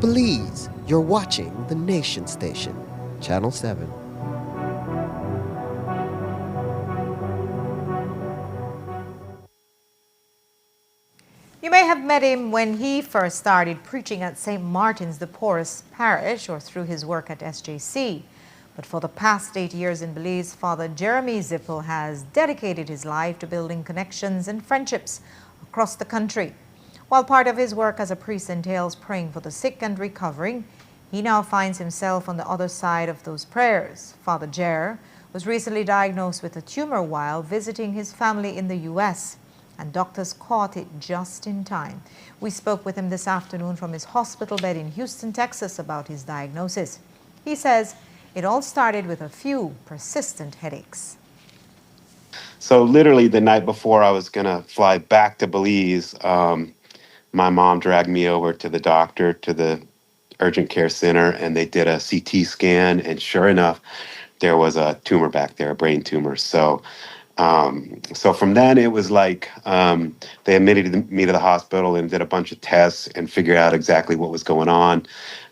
Belize, you're watching the Nation Station, Channel 7. You may have met him when he first started preaching at St. Martin's, the poorest parish, or through his work at SJC. But for the past 8 years in Belize, Father Jeremy Zippel has dedicated his life to building connections and friendships across the country. While part of his work as a priest entails praying for the sick and recovering, he now finds himself on the other side of those prayers. Father Jer was recently diagnosed with a tumor while visiting his family in the U.S., and doctors caught it just in time. We spoke with him this afternoon from his hospital bed in Houston, Texas, about his diagnosis. He says it all started with a few persistent headaches. So literally the night before I was going to fly back to Belize, my mom dragged me over to the doctor, to the urgent care center, and they did a CT scan. And sure enough, there was a tumor back there, a brain tumor. So from then it was like they admitted me to the hospital and did a bunch of tests and figured out exactly what was going on,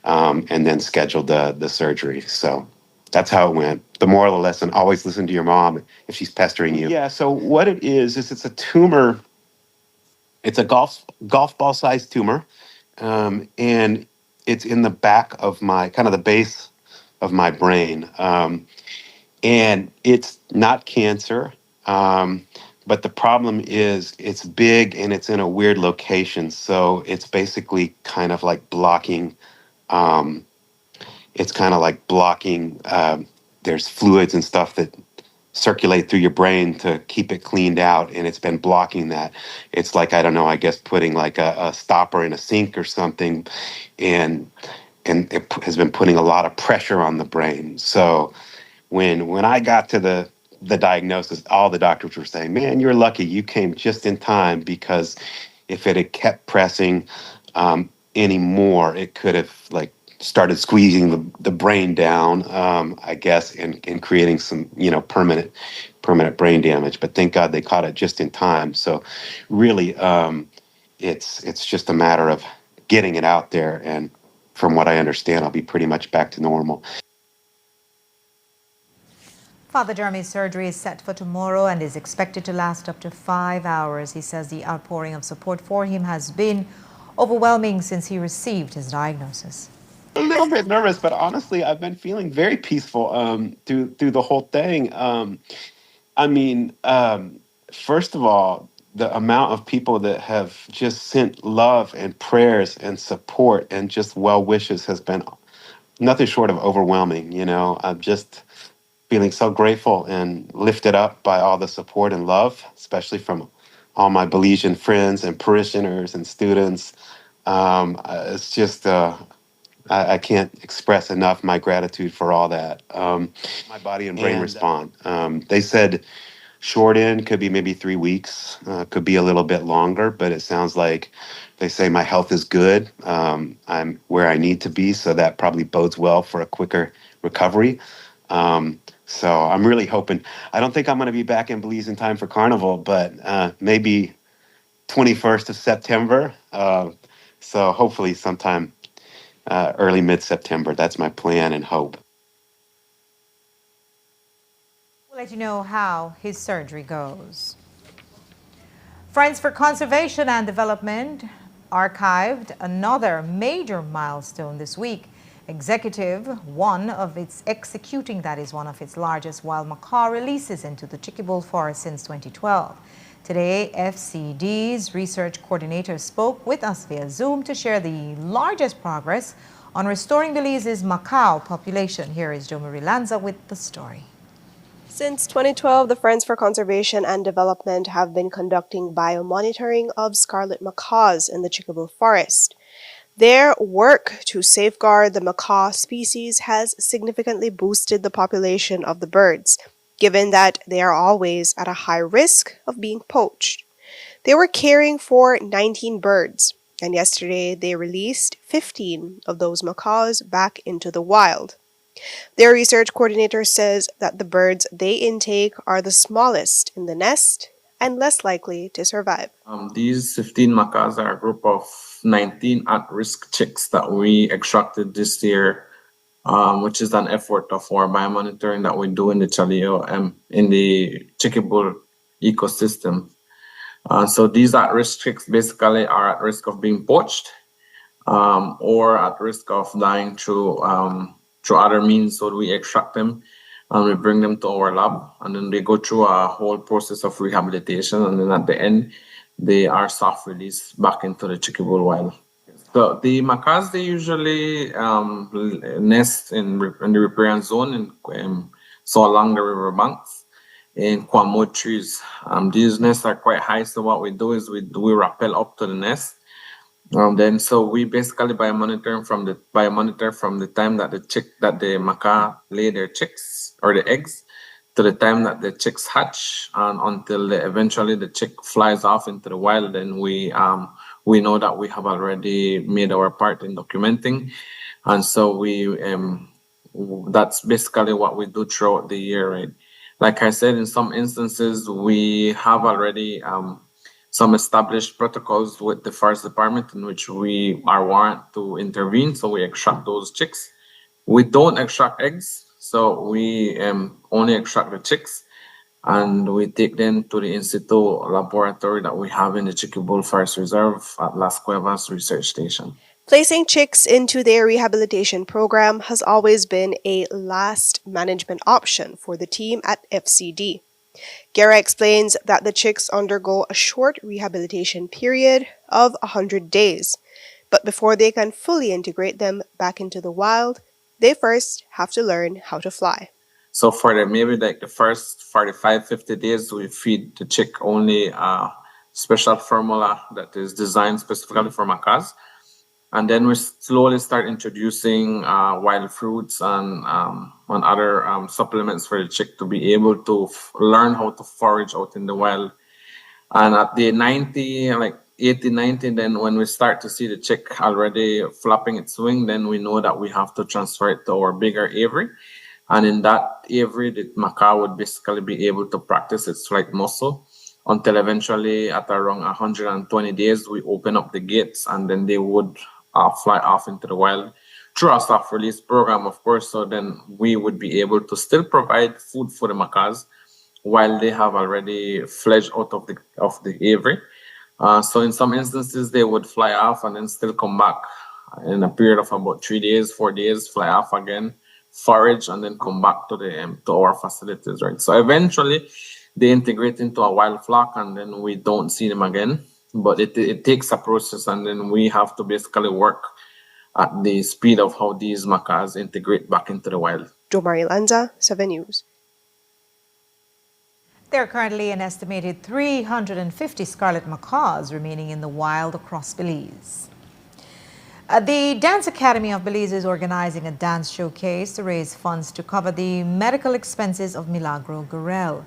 and then scheduled the surgery. So that's how it went. The moral of the lesson: always listen to your mom if she's pestering you. Yeah. So what it is it's a tumor. It's a golf ball sized tumor, and it's in the back of my kind of the base of my brain. And it's not cancer. But the problem is it's big and it's in a weird location. So it's basically kind of like blocking. It's kind of like blocking. There's fluids and stuff that circulate through your brain to keep it cleaned out. And it's been blocking that. It's like, I don't know, I guess putting like a stopper in a sink or something. And it has been putting a lot of pressure on the brain. So when I got to the diagnosis, all the doctors were saying, "Man, you're lucky. You came just in time, because if it had kept pressing anymore, it could have like started squeezing the brain down, I guess, and creating some permanent brain damage. But thank God they caught it just in time. So really, it's just a matter of getting it out there, and from what I understand, I'll be pretty much back to normal." Father Jeremy's surgery is set for tomorrow and is expected to last up to 5 hours. He says the outpouring of support for him has been overwhelming since he received his diagnosis. A little bit nervous, but honestly, I've been feeling very peaceful through the whole thing. I mean, first of all, the amount of people that have just sent love and prayers and support and just well wishes has been nothing short of overwhelming. I'm just feeling so grateful and lifted up by all the support and love, especially from all my Belizean friends and parishioners and students. It's just, I can't express enough my gratitude for all that. My body and brain respond. They said short end could be maybe 3 weeks, could be a little bit longer, but it sounds like they say my health is good. I'm where I need to be, so that probably bodes well for a quicker recovery. So I'm really hoping. I don't think I'm going to be back in Belize in time for Carnival, but maybe 21st of September. So hopefully sometime early mid-September. That's my plan and hope. We'll let you know how his surgery goes. Friends for Conservation and Development archived another major milestone this week. Executive, one of its largest wild macaw releases into the Chiquibul Forest since 2012. Today, FCD's research coordinator spoke with us via Zoom to share the largest progress on restoring Belize's macaw population. Here is Jo Marie Lanza with the story. Since 2012, the Friends for Conservation and Development have been conducting biomonitoring of scarlet macaws in the Chiquibul Forest. Their work to safeguard the macaw species has significantly boosted the population of the birds, given that they are always at a high risk of being poached. They were caring for 19 birds, and yesterday they released 15 of those macaws back into the wild. Their research coordinator says that the birds they intake are the smallest in the nest and less likely to survive. These 15 macaws are a group of 19 at-risk chicks that we extracted this year, which is an effort of our biomonitoring that we do in the Chaleo in the Chickable ecosystem. So these at-risk chicks basically are at risk of being poached or at risk of dying through other means. So we extract them and we bring them to our lab, and then they go through a whole process of rehabilitation, and then at the end, they are soft released back into the Chickable wild. So the macaws, they usually nest in the riparian zone so along the river banks in quamwood trees. These nests are quite high, so what we do is we rappel up to the nest. Then so we basically biomonitor from the time that the macaw lay their chicks or the eggs to the time that the chicks hatch and until eventually the chick flies off into the wild. Then we know that we have already made our part in documenting, and so that's basically what we do throughout the year, right? Like I said, in some instances we have already some established protocols with the forest department in which we are warranted to intervene, so we extract those chicks. We don't extract eggs, so we only extract the chicks, and we take them to the in situ laboratory that we have in the Chickable Forest Reserve at Las Cuevas Research Station. Placing chicks into their rehabilitation program has always been a last management option for the team at FCD. Guerra explains that the chicks undergo a short rehabilitation period of 100 days, but before they can fully integrate them back into the wild, they first have to learn how to fly. So for maybe like the first 45, 50 days, we feed the chick only special formula that is designed specifically for macaws. And then we slowly start introducing wild fruits and other supplements for the chick to be able to learn how to forage out in the wild. And at the 80, 90, then when we start to see the chick already flapping its wing, then we know that we have to transfer it to our bigger aviary. And in that aviary, the macaw would basically be able to practice its flight muscle until eventually at around 120 days, we open up the gates and then they would fly off into the wild through a soft release program, of course. So then we would be able to still provide food for the macaws while they have already fledged out of the aviary. So in some instances, they would fly off and then still come back in a period of about 3 days, 4 days, fly off again, forage, and then come back to our facilities, right? So eventually, they integrate into a wild flock, and then we don't see them again. But it takes a process, and then we have to basically work at the speed of how these macaws integrate back into the wild. Jomari Lanza, 7 News. There are currently an estimated 350 scarlet macaws remaining in the wild across Belize. The Dance Academy of Belize is organizing a dance showcase to raise funds to cover the medical expenses of Milagro Garel,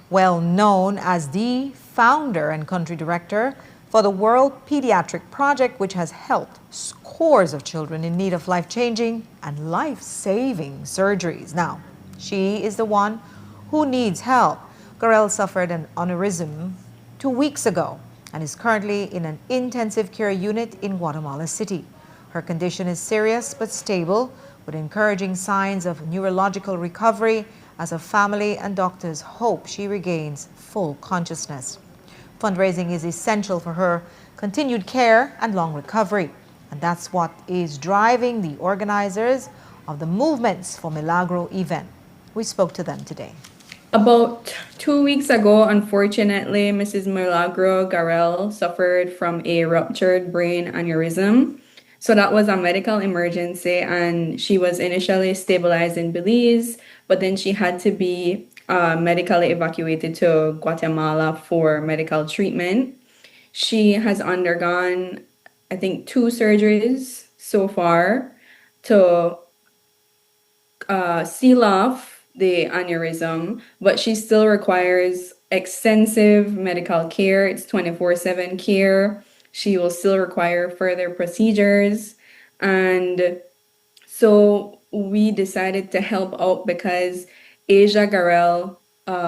well known as the founder and country director for the World Pediatric Project, which has helped scores of children in need of life-changing and life-saving surgeries. Now, she is the one who needs help. Garel suffered an aneurysm 2 weeks ago and is currently in an intensive care unit in Guatemala City. Her condition is serious but stable, with encouraging signs of neurological recovery as her family and doctors hope she regains full consciousness. Fundraising is essential for her continued care and long recovery, and that's what is driving the organizers of the Movements for Milagro event. We spoke to them today. About 2 weeks ago, unfortunately, Mrs. Milagro Garel suffered from a ruptured brain aneurysm. So that was a medical emergency, and she was initially stabilized in Belize, but then she had to be medically evacuated to Guatemala for medical treatment. She has undergone, I think, 2 surgeries so far to seal off the aneurysm, but she still requires extensive medical care. It's 24/7 care. She will still require further procedures. And so we decided to help out because Asia Garel,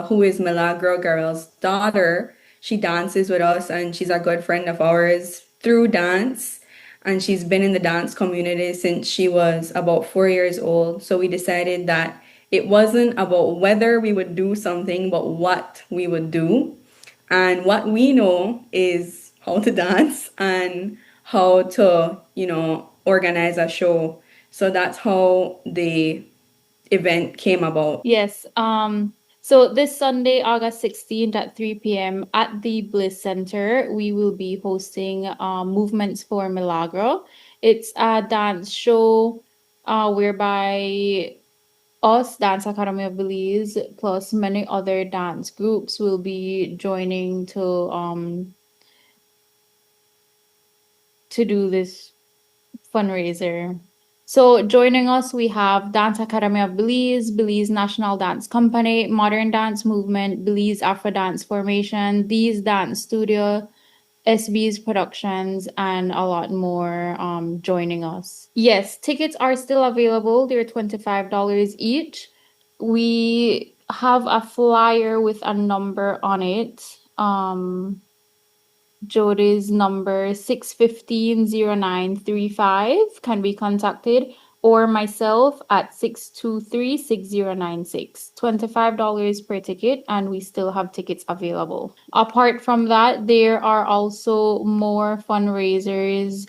who is Milagro Garel's daughter, She dances with us, and she's a good friend of ours through dance. And she's been in the dance community since she was about 4 years old. So we decided that it wasn't about whether we would do something, but what we would do. And what we know is how to dance and how to, organize a show. So that's how the event came about. Yes. So this Sunday, August 16th at 3 p.m. at the Bliss Center, we will be hosting Movements for Milagro. It's a dance show whereby us, Dance Academy of Belize, plus many other dance groups will be joining to do this fundraiser. So joining us, we have Dance Academy of Belize, Belize National Dance Company, Modern Dance Movement, Belize Afro Dance Formation, These Dance Studio, SB's Productions, and a lot more joining us. Yes, tickets are still available. They're $25 each. We have a flyer with a number on it. Jody's number 615-0935 can be contacted, or myself at 623-6096. $25 per ticket, and we still have tickets available. Apart from that, there are also more fundraisers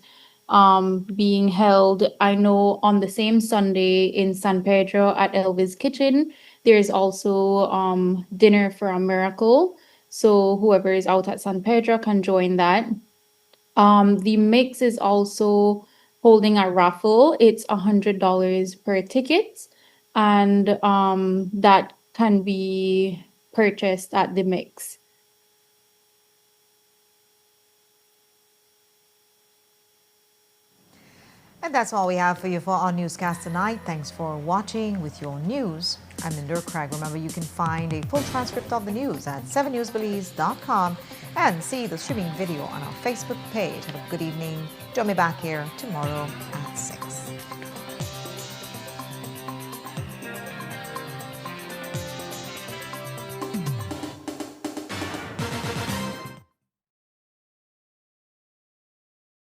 being held. I know on the same Sunday in San Pedro at Elvis Kitchen, there's also Dinner for a Miracle. So whoever is out at San Pedro can join that. The Mix is also holding a raffle. It's $100 per ticket, and that can be purchased at The Mix. And that's all we have for you for our newscast tonight. Thanks for watching with your news. I'm Linda Craig. Remember, you can find a full transcript of the news at 7newsbelize.com and see the streaming video on our Facebook page. Have a good evening. Join me back here tomorrow at 6.